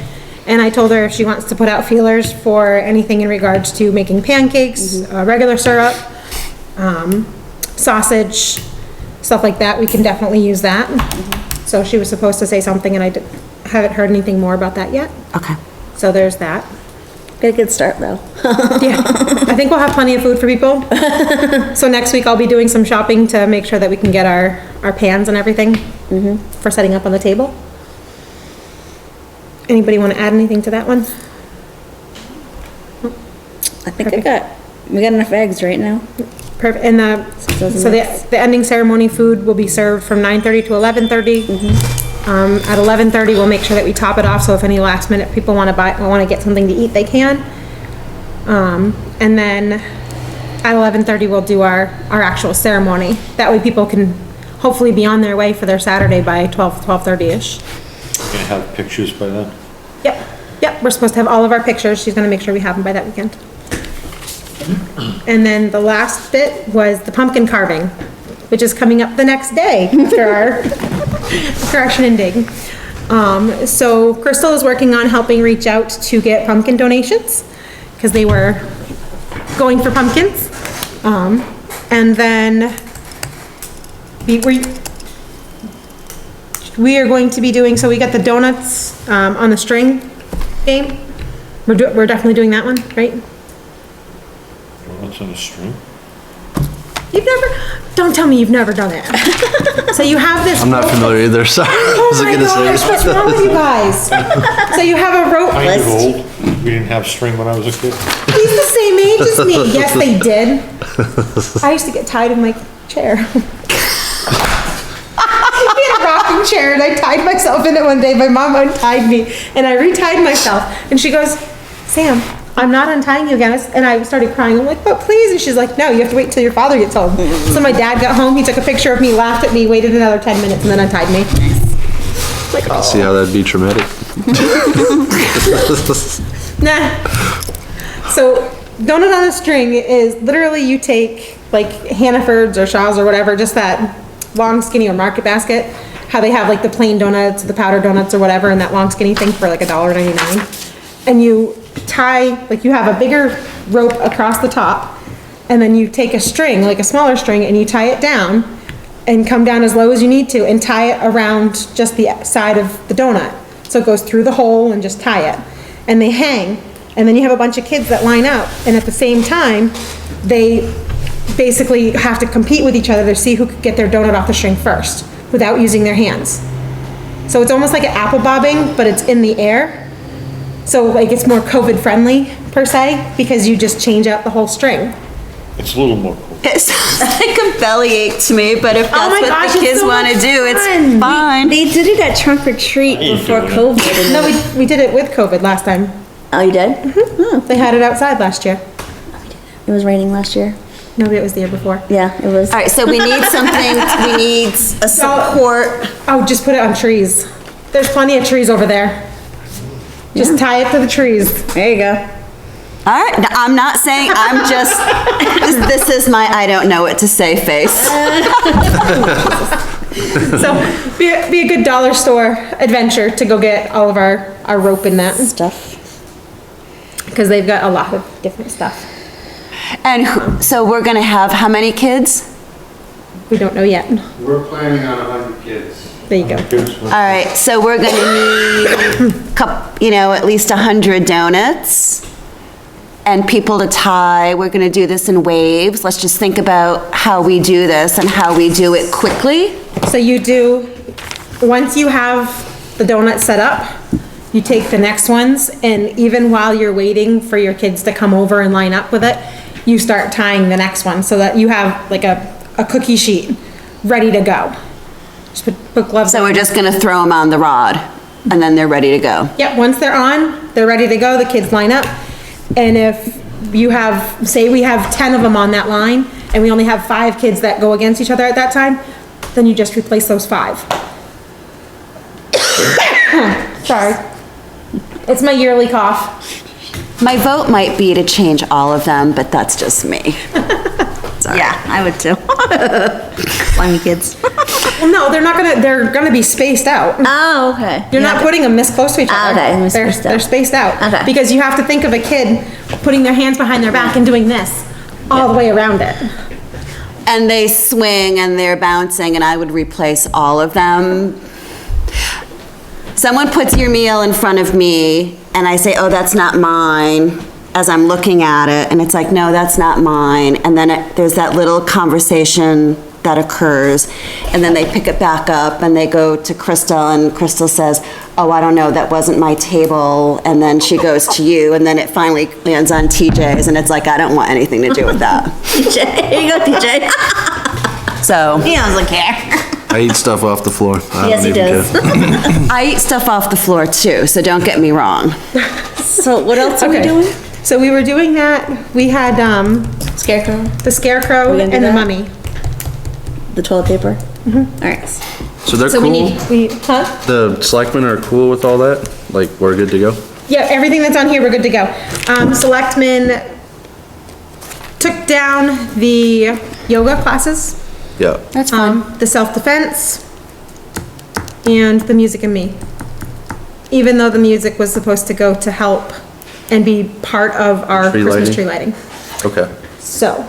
And I told her if she wants to put out feelers for anything in regards to making pancakes, regular syrup, sausage, stuff like that, we can definitely use that. So she was supposed to say something, and I haven't heard anything more about that yet. Okay. So there's that. Get a good start though. Yeah, I think we'll have plenty of food for people. So next week I'll be doing some shopping to make sure that we can get our pans and everything for setting up on the table. Anybody want to add anything to that one? I think we got enough eggs right now. Perfect, and so the ending ceremony food will be served from 9:30 to 11:30. At 11:30, we'll make sure that we top it off, so if any last minute people wanna get something to eat, they can. And then at 11:30, we'll do our actual ceremony. That way people can hopefully be on their way for their Saturday by 12:30-ish. Gonna have pictures by then? Yep, we're supposed to have all of our pictures. She's gonna make sure we have them by that weekend. And then the last bit was the pumpkin carving, which is coming up the next day after our correction and dig. So Crystal is working on helping reach out to get pumpkin donations, because they were going for pumpkins. And then we are going to be doing, so we got the donuts, on the string game. We're definitely doing that one, right? What's on a string? You've never, don't tell me you've never done it. So you have this. I'm not familiar either, sorry. Oh my gosh, what's wrong with you guys? So you have a rope. Kind of old. We didn't have string when I was a kid. He's the same age as me. Yes, they did. I used to get tied in my chair. He had a rocking chair and I tied myself in it one day. My mom untied me and I retied myself. And she goes, Sam, I'm not untying you again. And I started crying. I'm like, but please. And she's like, no, you have to wait till your father gets home. So my dad got home. He took a picture of me, laughed at me, waited another 10 minutes and then untied me. Like, oh. See how that'd be traumatic? Nah. So donut on a string is literally you take like Hannaford's or Shaw's or whatever, just that long skinny or Market Basket, how they have like the plain donuts, the powdered donuts or whatever, and that long skinny thing for like $1.99. And you tie, like you have a bigger rope across the top, and then you take a string, like a smaller string, and you tie it down and come down as low as you need to and tie it around just the side of the donut. So it goes through the hole and just tie it. And they hang, and then you have a bunch of kids that line up, and at the same time, they basically have to compete with each other to see who could get their donut off the string first, without using their hands. So it's almost like an apple bobbing, but it's in the air. So like it's more COVID friendly, per se, because you just change out the whole string. It's a little more cool. It sounds like a bellyache to me, but if that's my what gosh, the it's kids so want to much do, it's fun. fine. They did it at Trunk or Treat ain't before doing it. COVID. No, we did it with COVID last time. Oh, you did? They had it outside last year. It was raining last year. No, it was the year before. Yeah, it was. All right, so we need something, we need a support. Oh, just put it on trees. There's plenty of trees over there. Just tie it to the trees. There you go. All right, now, I'm not saying, I'm just, this is my I don't know what to say face. So be a good dollar store adventure to go get all of our rope and that and stuff. Because they've got a lot of different stuff. And so we're gonna have how many kids? We don't know yet. We're planning on 100 kids. There you go. All right, so we're gonna need, at least 100 donuts and people to tie. We're gonna do this in waves. Let's just think about how we do this and how we do it quickly. So you do, once you have the donut set up, you take the next ones, and even while you're waiting for your kids to come over and line up with it, you start tying the next one so that you have like a cookie sheet ready to go. Just put gloves on. So we're just gonna throw them on the rod and then they're ready to go. Yep, once they're on, they're ready to go, the kids line up. And if you have, say we have 10 of them on that line, and we only have 5 kids that go against each other at that time, then you just replace those 5. Sorry. It's my yearly cough. My vote might be to change all of them, but that's just me. Yeah, I would too. Slimy kids. Well, no, they're gonna be spaced out. Oh, okay. You're not putting them this close to each other. Okay, They're spaced out. they're spaced out. Okay. Because you have to think of a kid putting their hands behind their back and doing this all the way around it. And they swing and they're bouncing and I would replace all of them. Someone puts your meal in front of me and I say, oh, that's not mine, as I'm looking at it, and it's like, no, that's not mine. And then there's that little conversation that occurs, and then they pick it back up and they go to Crystal and Crystal says, oh, I don't know, that wasn't my table. And then she goes to you and then it finally lands on TJ's and it's like, I don't want anything to do with that. TJ, here you go, TJ. So. He doesn't care. I eat stuff off the floor. I Yes, don't he even does. care. I eat stuff off the floor too, so don't get me wrong. So what else are we Okay. doing? So we were doing that, we had, Scarecrow, the scarecrow We're gonna do and the that? mummy. the toilet paper? Mm-hmm. All right. So they're So we cool? need, huh? The selectmen are cool with all that? Like, we're good to go? Yeah, everything that's on here, we're good to go. Selectmen took down the yoga classes, Yeah. That's fine. the self-defense, and the music and me. Even though the music was supposed to go to help and be part of our Tree Christmas lighting? tree lighting. Okay. So,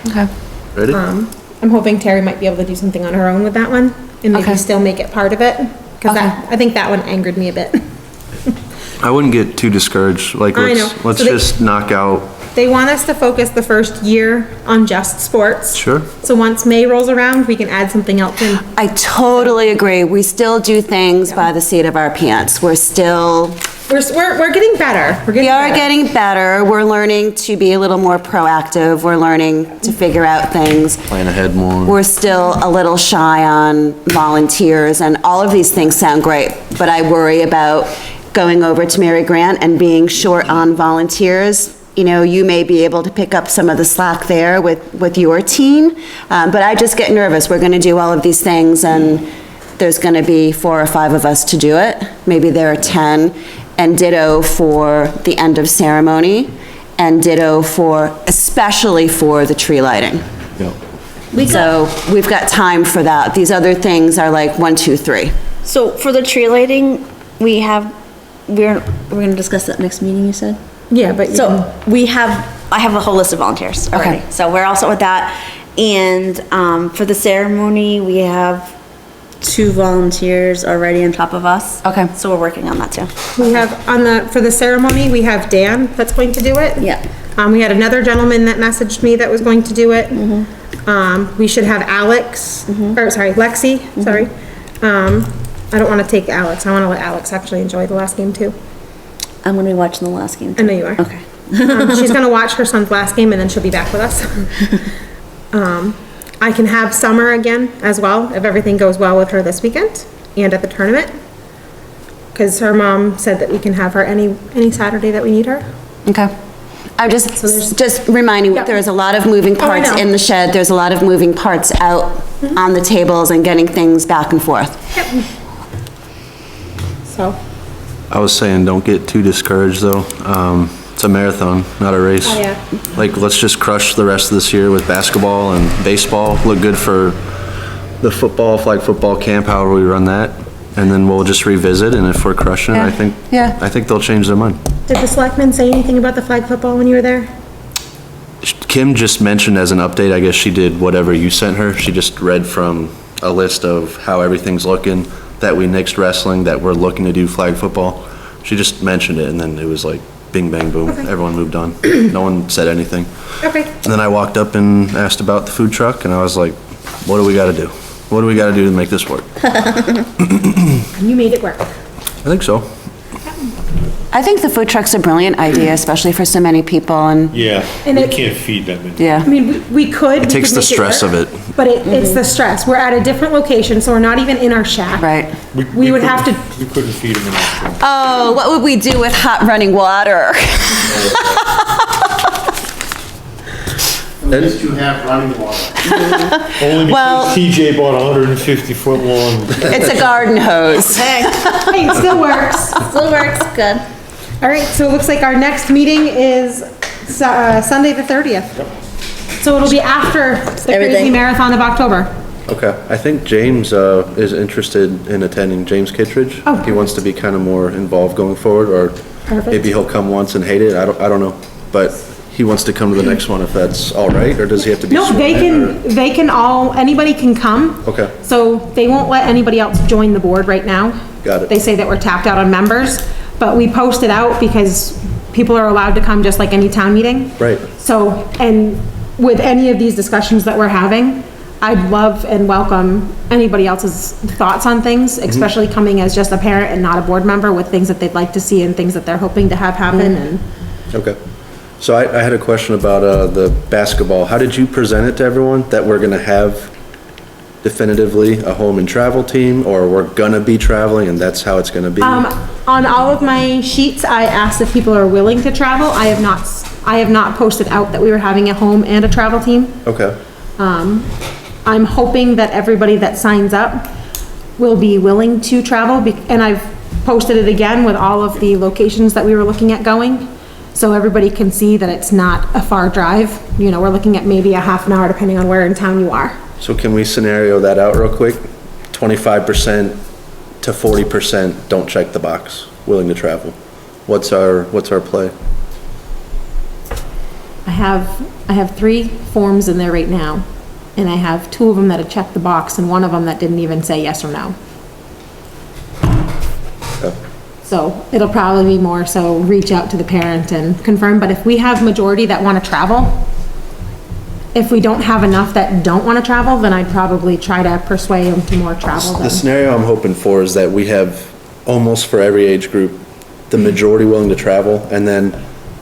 Okay. Ready? I'm hoping Terry might be able to do something on her own with that one, and maybe Okay. still make it part of it. Cause that, I think that one angered me a bit. I wouldn't get too discouraged. Like, I know. let's So they- just knock out, They want us to focus the first year on just sports. sure. So once May rolls around, we can add something else in. I totally agree. We still do things by the seat of our pants. We're still, We're getting better. We're we getting are better. getting better. We're learning to be a little more proactive. We're learning to figure out things. Plan ahead more. We're still a little shy on volunteers, and all of these things sound great, but I worry about going over to Mary Grant and being short on volunteers. You know, you may be able to pick up some of the slack there with your team, but I just get nervous. We're gonna do all of these things, and there's gonna be 4 or 5 of us to do it. Maybe there are 10, and ditto for the end of ceremony, and ditto for, especially for the tree lighting. Yeah. So we've got time for that. These other things are like 1, 2, 3. So for the tree lighting, we're gonna discuss that next meeting, you said? Yeah, but you can- So I have a whole list of volunteers already. Okay. So we're all set with that. And, for the ceremony, we have 2 volunteers already on top of us. Okay. So we're working on that too. we have for the ceremony, we have Dan that's going to do it. Yeah. We had another gentleman that messaged me that was going to do it. We should have Alex, or sorry, Lexi, sorry. I don't wanna take Alex. I wanna let Alex actually enjoy the last game too. I'm gonna be watching the last game. I know you are. Okay. She's gonna watch her son's last game and then she'll be back with us. I can have Summer again as well, if everything goes well with her this weekend and at the tournament. Cause her mom said that we can have her any Saturday that we need her. Okay. I'm just reminding you, Yep. there's a lot of moving Oh, I parts know. in the shed. There's a lot of moving parts out on the tables and getting things back and forth. So, I was saying, don't get too discouraged though. It's a marathon, not a race. Oh, yeah. Like, let's just crush the rest of this year with basketball and baseball. Look good for the football, flag football camp, however we run that. And then we'll just revisit, and if we're crushing it, I think, Yeah. I think they'll change their mind. did the selectmen say anything about the flag football when you were there? Kim just mentioned as an update, I guess she did whatever you sent her. She just read from a list of how everything's looking, that we nixed wrestling, that we're looking to do flag football. She just mentioned it, and then it was like bing, bang, boom. Okay. Everyone moved on. No one said anything. Okay, And then I walked up and asked about the food truck, and I was like, what do we gotta do? What do we gotta do to make this work? you made it work. I think so. I think the food truck's a brilliant idea, especially for so many people, and, Yeah, And we it- can't feed them. I yeah. mean, we could. It takes the stress of it. But it's the stress. We're at a different location, so we're not even in our shack. Right. We would have couldn't- to- We couldn't feed them enough. Oh, what would we do with hot running water? At least you have running water. Only Well- because TJ bought a 150-foot long. It's a garden hose. Hey, Hey, it still works. still works, good. All right, so it looks like our next meeting is Sunday, the 30th. So it'll be after the crazy Everything. marathon of October. Okay, I think James, is interested in attending, James Kittredge. Oh. He wants to be kind of more involved going forward, or Perfect. maybe he'll come once and hate it, I don't know. But he wants to come to the next one if that's all right, or does he have to be No, sworn they in, or- they can all, anybody can come. Okay. So they won't let anybody else join the board right now. Got it. They say that we're tapped out on members, but we post it out because people are allowed to come just like any town meeting. Right. So, and with any of these discussions that we're having, I'd love and welcome anybody else's thoughts on things, especially coming as just a parent and not a board member, with things that they'd like to see and things that they're hoping to have happen, and Okay. So I had a question about, the basketball. How did you present it to everyone, that we're gonna have definitively a home and travel team, or we're gonna be traveling and that's how it's gonna be? On all of my sheets, I asked if people are willing to travel. I have not posted out that we were having a home and a travel team. Okay, I'm hoping that everybody that signs up will be willing to travel, and I've posted it again with all of the locations that we were looking at going, so everybody can see that it's not a far drive. You know, we're looking at maybe a half an hour, depending on where in town you are. so can we scenario that out real quick? 25% to 40% don't check the box, willing to travel. What's our play? I have 3 forms in there right now, and I have 2 of them that have checked the box, and 1 of them that didn't even say yes or no. Okay. So it'll probably be more so reach out to the parent and confirm, but if we have majority that want to travel, if we don't have enough that don't want to travel, then I'd probably try to persuade them to more travel The than. scenario I'm hoping for is that we have almost for every age group, the majority willing to travel, and then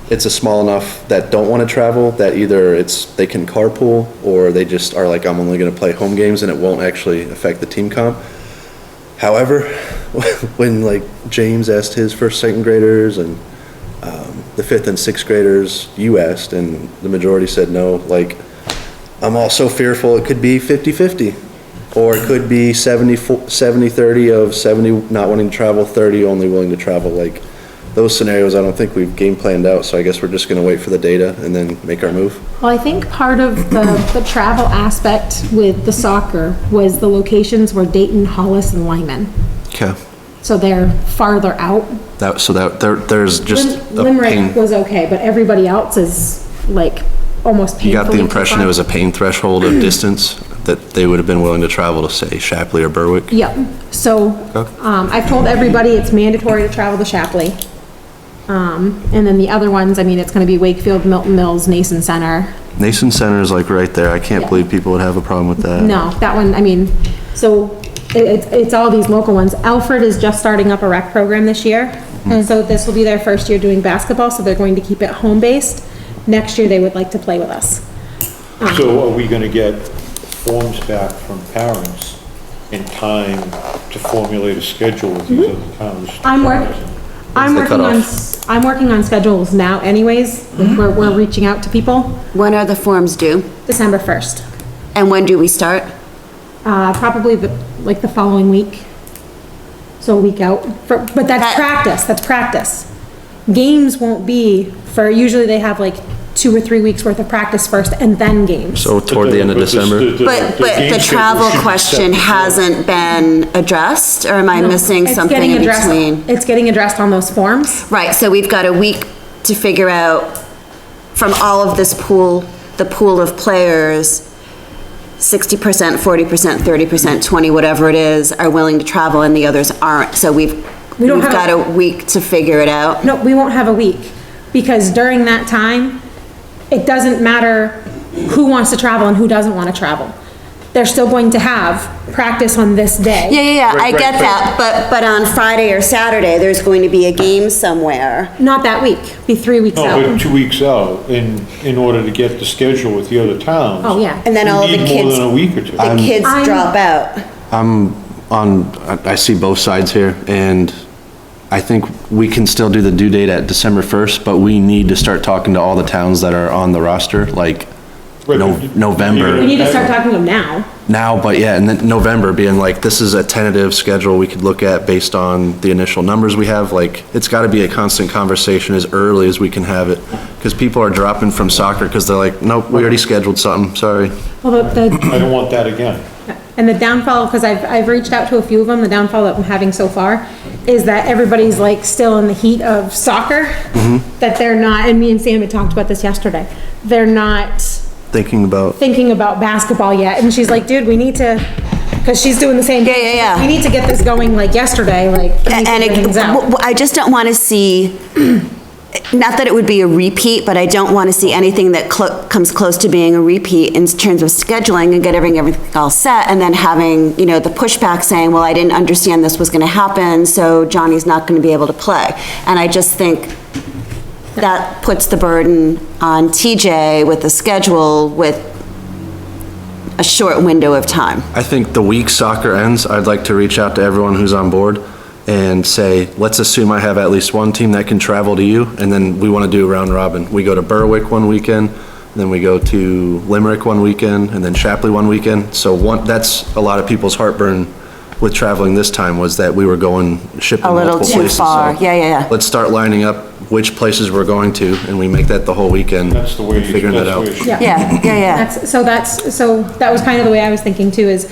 it's a small enough that don't want to travel, that either they can carpool, or they just are like, I'm only gonna play home games and it won't actually affect the team comp. However, when like James asked his first, second graders and the 5th and 6th graders, you asked, and the majority said no, like, I'm also fearful it could be 50-50. Or it could be 70-30 of 70 not wanting to travel, 30 only willing to travel. Like, those scenarios, I don't think we've game planned out, so I guess we're just gonna wait for the data and then make our move. Well, I think part of the travel aspect with the soccer was the locations were Dayton, Hollis, and Lyman. Okay. So they're farther out. There's just a Limerick pain. was okay, but everybody else is like almost painfully. You got the too impression far. it was a pain threshold of distance, that they would have been willing to travel to, say, Shapley or Berwick? Yep, so, Okay. I've told everybody it's mandatory to travel to Shapley. And then the other ones, I mean, it's gonna be Wakefield, Milton Mills, Nason Center. Nason Center is like right there. I can't Yeah. believe people would have a problem with that. No, that one, I mean, so it's all these local ones. Alfred is just starting up a rec program this year. And so this will be their first year doing basketball, so they're going to keep it home-based. Next year, they would like to play with us. So are we gonna get forms back from parents in time to formulate a schedule with these other towns? I'm working the on, cutoff? I'm working on schedules now anyways. We're reaching out to people, When are the forms due? December 1st. And when do we start? Probably like the following week. So a week out, but that's practice. Games won't be usually they have like 2 or 3 weeks worth of practice first and then games. So toward the end of December? But the game travel schedule should be question set before. hasn't been addressed, or am I missing It's something getting in addressed- between? It's getting addressed on those forms. Right, so we've got a week to figure out from all of this pool, the pool of players, 60%, 40%, 30%, 20, whatever it is, are willing to travel and the others aren't. So we've don't have got a- a week to figure it out. No, we won't have a week, because during that time, it doesn't matter who wants to travel and who doesn't want to travel. They're still going to have practice on this day. Yeah, I Right, get right, that, but on Friday or Saturday, there's going to be a game somewhere. Not that week, be 3 weeks No, but out. 2 weeks out, in order to get the schedule with the other towns. Oh, yeah. And then all We the need more kids, than a week or two. the kids I'm- drop out. I see both sides here, and I think we can still do the due date at December 1st, but we need to start talking to all the towns that are on the roster, like Right, but November. We need to start talking to them now. Now, but yeah, and then November being like, this is a tentative schedule we could look at based on the initial numbers we have, like, it's gotta be a constant conversation as early as we can have it. Cause people are dropping from soccer, cause they're like, nope, we already scheduled something, sorry. Well, I don't want that again. and the downfall, because I've reached out to a few of them, the downfall that I'm having so far is that everybody's like still in the heat of soccer. That they're not, and me and Sam had talked about this yesterday, they're not Thinking about, thinking about basketball yet. And she's like, dude, we need to, because she's doing the same. Yeah. We need to get this going like yesterday, like, can we And figure things out? I just don't want to see, not that it would be a repeat, but I don't want to see anything that comes close to being a repeat in terms of scheduling and getting everything all set, and then having, the pushback saying, well, I didn't understand this was going to happen, so Johnny's not going to be able to play. And I just think that puts the burden on TJ with the schedule, with a short window of time. I think the week soccer ends, I'd like to reach out to everyone who's on board and say, let's assume I have at least one team that can travel to you, and then we want to do a round robin. We go to Berwick one weekend, then we go to Limerick one weekend, and then Shapley one weekend. So that's a lot of people's heartburn with traveling this time, was that we were shipping A little multiple too places. far. So Yeah. let's start lining up which places we're going to, and we make that the whole weekend. That's the way you, Figuring that that's the out. way it should Yeah. So that was kind of the way I was thinking too, is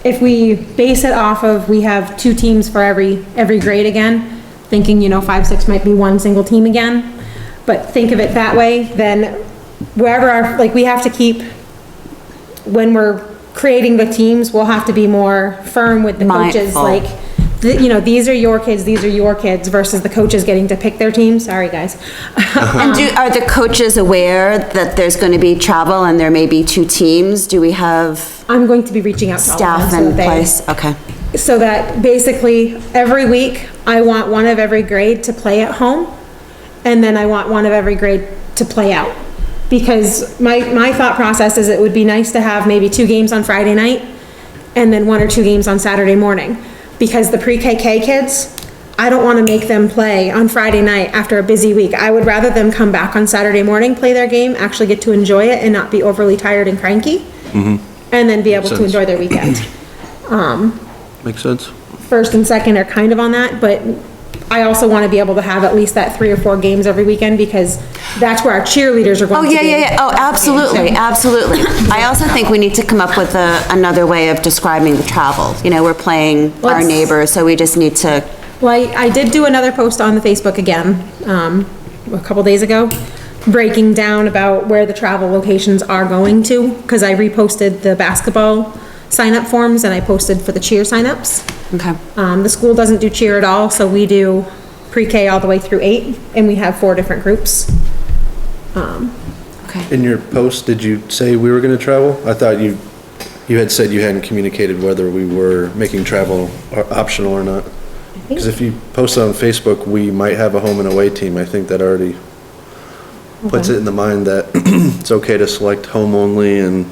if we base it off of, we have 2 teams for every grade again, thinking, 5, 6 might be one single team again, but think of it that way, then wherever we have to keep, when we're creating the teams, we'll have to be more firm with the coaches, Mindful. these are your kids versus the coaches getting to pick their team. Sorry, guys. And are the coaches aware that there's going to be travel and there may be 2 teams? Do we have I'm going to be reaching out to all of them staff so in that they- place? Okay. So that basically, every week, I want one of every grade to play at home, and then I want one of every grade to play out. Because my thought process is it would be nice to have maybe 2 games on Friday night, and then 1 or 2 games on Saturday morning. Because the pre-KK kids, I don't wanna make them play on Friday night after a busy week. I would rather them come back on Saturday morning, play their game, actually get to enjoy it, and not be overly tired and cranky. And then be able to sense. enjoy their weekend. Makes sense? First and second are kind of on that, but I also want to be able to have at least that 3 or 4 games every weekend, because that's where our cheerleaders are Oh, going to be. yeah. Oh, absolutely, absolutely. I also think we need to come up with another way of describing the travel. We're playing our Let's- neighbors, so we just need to, Well, I did do another post on the Facebook again, a couple days ago, breaking down about where the travel locations are going to, because I reposted the basketball sign-up forms and I posted for the cheer sign-ups. okay. The school doesn't do cheer at all, so we do pre-K all the way through 8, and we have 4 different groups. In your post, did you say we were gonna travel? I thought you had said you hadn't communicated whether we were making travel optional or not. Because if you post it on Facebook, we might have a home and away team. I think that already puts it in the mind that it's okay to select home only and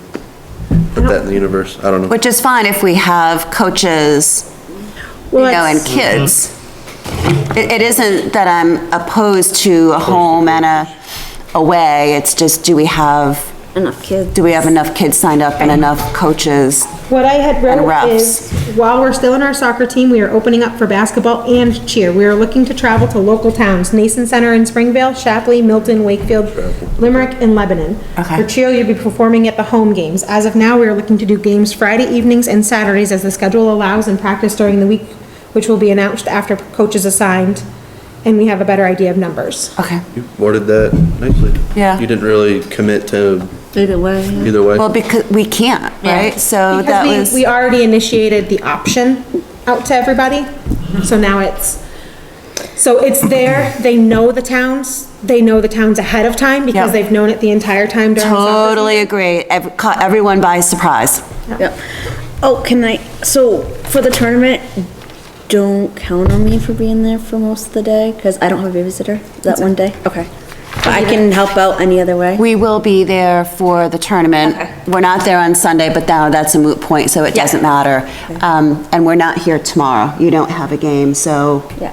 put that in the universe. I don't know. Which is fine if we have coaches, Well, and it's- kids. It isn't that I'm opposed to a home and a away, it's just, do we have Enough kids. enough kids signed up and enough coaches? What I had And wrote refs. is, while we're still in our soccer team, we are opening up for basketball and cheer. We are looking to travel to local towns, Nason Center in Springvale, Shapley, Milton, Wakefield, Limerick, and Lebanon. Okay. For cheer, you'll be performing at the home games. As of now, we are looking to do games Friday evenings and Saturdays as the schedule allows, and practice during the week, which will be announced after coaches assigned, and we have a better idea of numbers. Okay. You worded that nicely. Yeah. You didn't really commit to Either way. either way. Well, because we can't, right? So that Because we was, already initiated the option out to everybody, so now it's there, they know the towns ahead of time, because Yep. they've known it the entire time during soccer season. totally agree. Caught everyone by surprise. Yep. Oh, so for the tournament, don't count on me for being there for most of the day, because I don't have a babysitter that one day. Okay. But I can help out any other way. We will be there for the tournament. Okay. We're not there on Sunday, but now that's a moot point, so it Yeah. doesn't matter. And we're not here tomorrow. You don't have a game, so Yeah.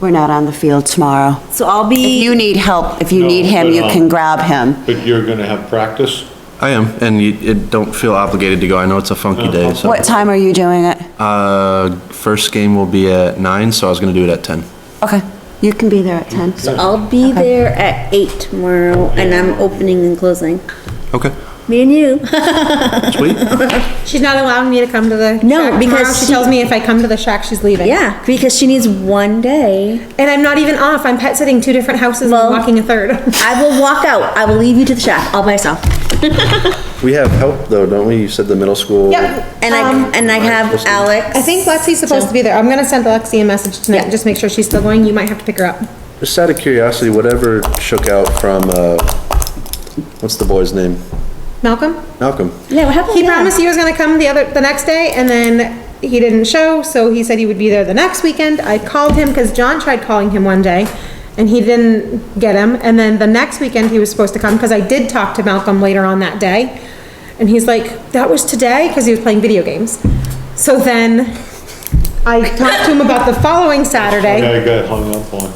we're not on the field tomorrow. So I'll If be, you need help, if you No, need him, but, you can grab him. But you're gonna have practice? I am, and you don't feel obligated to go. I know it's a funky day, so. What time are you doing it? First game will be at 9, so I was gonna do it at 10. Okay, you can be there at 10. I'll be there at 8 tomorrow, and I'm opening and closing. Okay, Me and you. sweet. She's not allowing me to come to the No, shack because tomorrow. She she- tells me if I come to the shack, she's leaving. Yeah, because she needs one day. And I'm not even off, I'm pet sitting 2 different houses and Well- walking a third. I will walk out. I will leave you to the shack all by myself. We have help though, don't we? You said the middle school. Yep. And I have Alex. I think Lexi's supposed to be there. I'm gonna send Lexi a message tonight, Yeah. just make sure she's still going. You might have to pick her up. Just out of curiosity, whatever shook out from, what's the boy's name? Malcolm? Malcolm. Yeah, what happened? He promised he was gonna come the next day, and then he didn't show, so he said he would be there the next weekend. I called him, because John tried calling him one day, and he didn't get him, and then the next weekend he was supposed to come, because I did talk to Malcolm later on that day, And he's like, that was today? Because he was playing video games. So then I talked to him about the following I Saturday. got hung up on.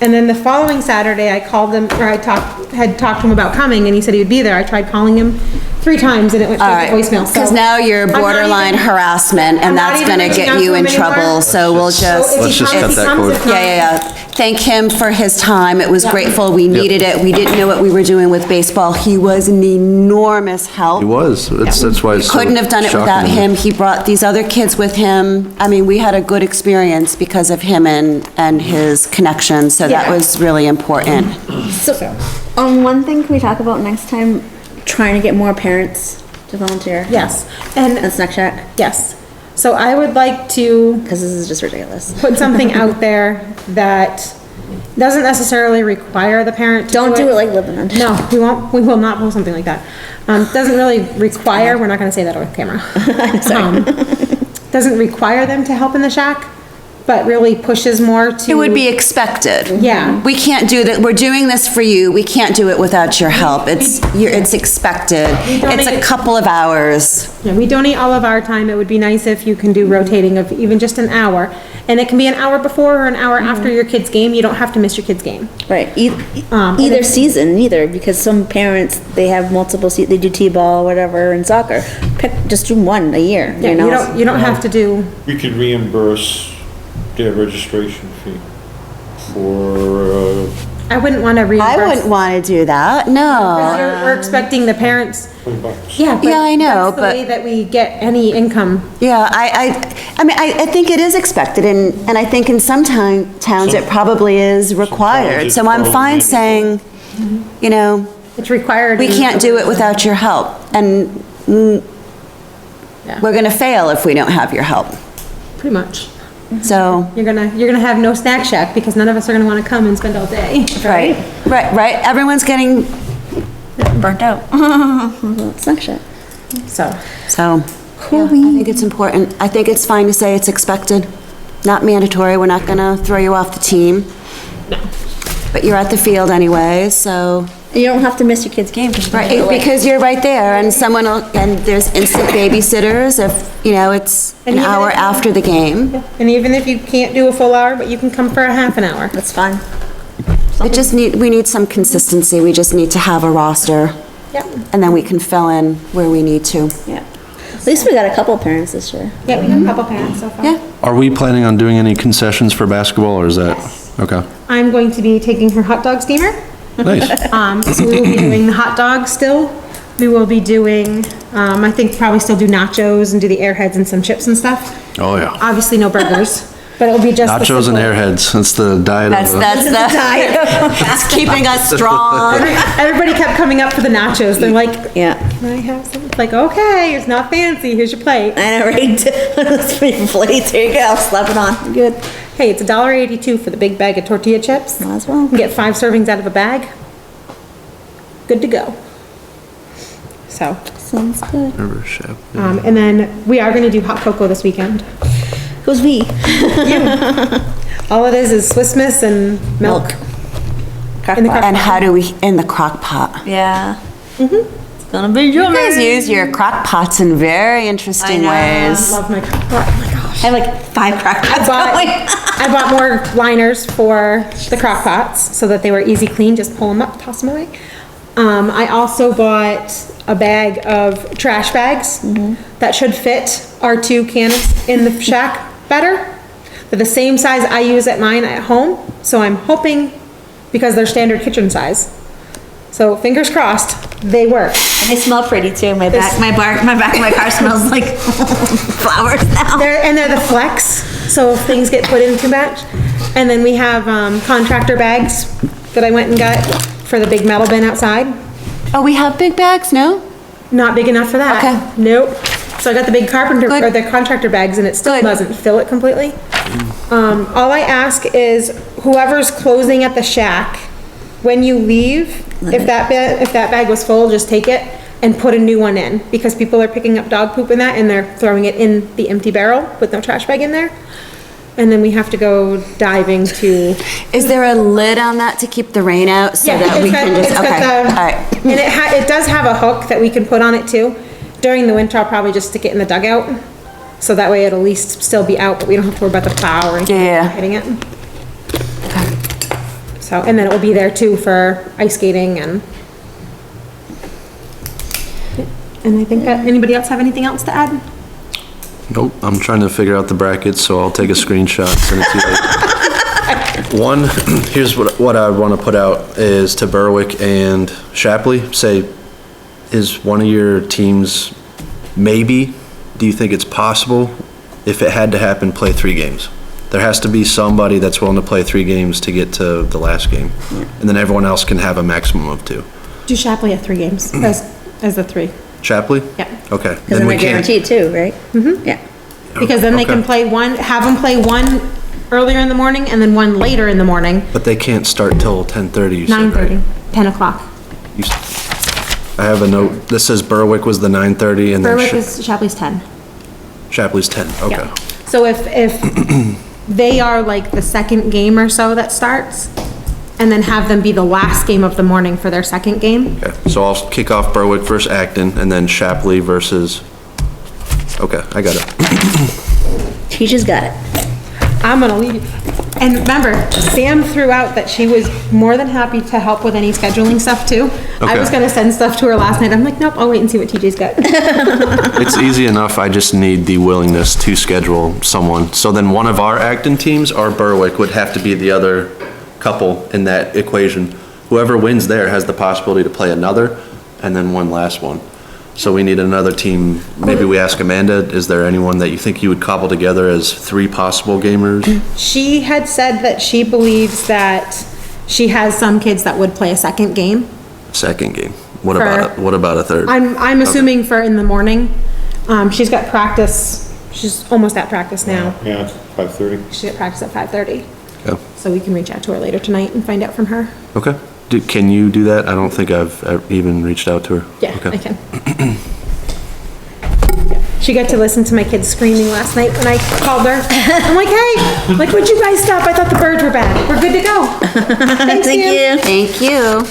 And then the following Saturday, I called him, or had talked to him about coming, and he said he would be there. I tried calling him 3 times, and it went All straight right, to voicemail. So because now you're I'm not borderline even- harassment, I'm and not that's even gonna reaching get out you to in him anymore. trouble, so we'll So just, if Let's he just comes- cut if he that comes, cord. if yeah, not- yeah, yeah. Thank him for his time, it was Yeah. grateful, we needed it, we didn't know what we were doing with baseball, he was an enormous help. He was, that's why it's so Couldn't have done it shocking without to me. him. He brought these other kids with him. I mean, we had a good experience because of him and his connection, so that Yeah. was really important. So, one thing can we talk about next time, trying to get more parents to volunteer? Yes, and At Snack Shack, yes. So I would like to because this is just ridiculous. put something out there that doesn't necessarily require the parent to Don't do it like Lebanon. No, we will not post something like that. Doesn't really require, we're not gonna say that on camera. Doesn't require them to help in the shack, but really pushes more to. It would be expected. Yeah. We can't do that, we're doing this for you, we can't do it without your help. It's expected. It's a couple of hours. Yeah, we donate all of our time. It would be nice if you can do rotating of even just an hour. And it can be an hour before or an hour after your kid's game. You don't have to miss your kid's game. Right, and either if- season, either, because some parents, they have multiple they do T-ball, whatever, and soccer. Just do one a year, Yeah, you know? you don't have to do, We could reimburse their registration fee for, I wouldn't want to I reimburse. wouldn't want to do that, no. We're expecting the parents, $20. yeah, but Yeah, I know, that's the but- way that we get any income. Yeah, I mean, I think it is expected, and I think in some towns it probably is required. it's So I'm probably fine saying, you know, It's required. we in- can't do it without your help, and Yeah. we're gonna fail if we don't have your help. Pretty much. So, You're gonna have no snack shack because none of us are gonna want to come and spend all day. right, everyone's getting burnt out. Snack Shack. So, So, yeah, I think it's important. I think it's fine to say it's expected, not mandatory. We're not gonna throw you off the team. But you're at the field anyway, so, You don't have to miss your kid's game. right, because you're right there and someone will, and there's instant babysitters if, you know, it's And an even hour if- after the game. and even if you can't do a full hour, but you can come for a half an hour. That's fine. We need some consistency. We just need to have a roster Yep. and then we can fill in where we need to. Yeah. At least we got a couple parents this year. Yeah, we got a couple parents so far. Yeah. Are we planning on doing any concessions for basketball, or is that, okay, I'm going to be taking her hot dog steamer. nice. So we will be doing the hot dogs still. We will be doing, I think probably still do nachos and do the airheads and some chips and stuff. Oh, yeah. Obviously no burgers, but it'll be just. the Nachos and simple- airheads, that's the diet That's, of that's the, that's keeping us strong. Everybody kept coming up for the nachos. They're like, Yeah. can I have some? It's like, okay, it's not fancy. Here's your plate. I know, right? Those three plates, here you go, slap it on. Good. Hey, it's $1.82 for the big bag of tortilla chips. Might as well. You can get 5 servings out of a bag. Good to go. So, Sounds good. River Chef. and then we are gonna do hot cocoa this weekend. Who's we? All it is Swiss Miss and milk. In the crock And pot. how do we, in the crock pot? Yeah. It's gonna be You yummy. guys use your crock pots in very interesting I know. ways. Love my crock pot. Oh my gosh. I have like 5 crock pots going. I bought more liners for the crock pots so that they were easy clean, just pull them up, toss them away. I also bought a bag of trash bags that should fit our 2 cans in the shack better. They're the same size I use at mine at home, so I'm hoping, because they're standard kitchen size. So fingers crossed, they work. And they smell pretty too. My back of my car smells like flowers now. They're the flex, so if things get put in too much. And then we have contractor bags that I went and got for the big metal bin outside. Oh, we have big bags, no? Not big enough for that. Okay. Nope. So I got the big carpenter, Good. or the contractor bags, and it still Good. doesn't fill it completely. All I ask is whoever's closing at the shack, when you leave, if that bag was full, just take it and put a new one in, because people are picking up dog poop in that and they're throwing it in the empty barrel with no trash bag in there. And then we have to go diving to. Is there a lid on that to keep the rain out so that we can just, it's okay, got all the- right. And it does have a hook that we can put on it too. during the winter, I'll probably just stick it in the dugout. So that way it'll at least still be out, but we don't have to worry about the plow or anything Yeah. hitting it. So, and then it will be there too for ice skating and I think that, anybody else have anything else to add? Nope, I'm trying to figure out the brackets, so I'll take a screenshot and send it to you later. One, here's what I want to put out is to Berwick and Shapley, say, is one of your teams, maybe, do you think it's possible, if it had to happen, play 3 games? There has to be somebody that's willing to play 3 games to get to the last game. And then everyone else can have a maximum of 2. Do Shapley have 3 games as the 3? Shapley? Yeah. Okay. Cause then we they're can't- guaranteed too, right? Mm-hmm. Yeah. Because then they can Okay. play one, have them play one earlier in the morning and then one later in the morning, But they can't start till 10:30, you said, right? 9:30, 10 o'clock. You s- I have a note, this says Berwick was the 9:30 and then Berwick is, Shapley's 10. Shapley's 10, okay. Yeah. So if they are like the second game or so that starts, and then have them be the last game of the morning for their second game. Okay, so I'll kick off Berwick versus Acton, and then Shapley versus, okay, I got it. Teacher's got it. I'm gonna leave you. And remember, Sam threw out that she was more than happy to help with any scheduling stuff too. I Okay. was gonna send stuff to her last night. I'm like, nope, I'll wait and see what TJ's got. It's easy enough, I just need the willingness to schedule someone. So then one of our Acton teams, or Berwick, would have to be the other couple in that equation. Whoever wins there has the possibility to play another, and then one last one. So we need another team, maybe we ask Amanda, is there anyone that you think you would cobble together as 3 possible gamers? She had said that she believes that she has some kids that would play a second game. Second game. What For- about a third? I'm assuming for in the morning. She's got practice, she's almost at practice now. Yeah, 5:30. She's at practice at 5:30. Yeah. So we can reach out to her later tonight and find out from her. Okay. Can you do that? I don't think I've even reached out to her. Yeah, Okay. I can. She got to listen to my kids screaming last night when I called her. I'm like, hey, like, would you guys stop? I thought the birds were bad. We're good to go. Thanks, Thank Sam. you. Thank you.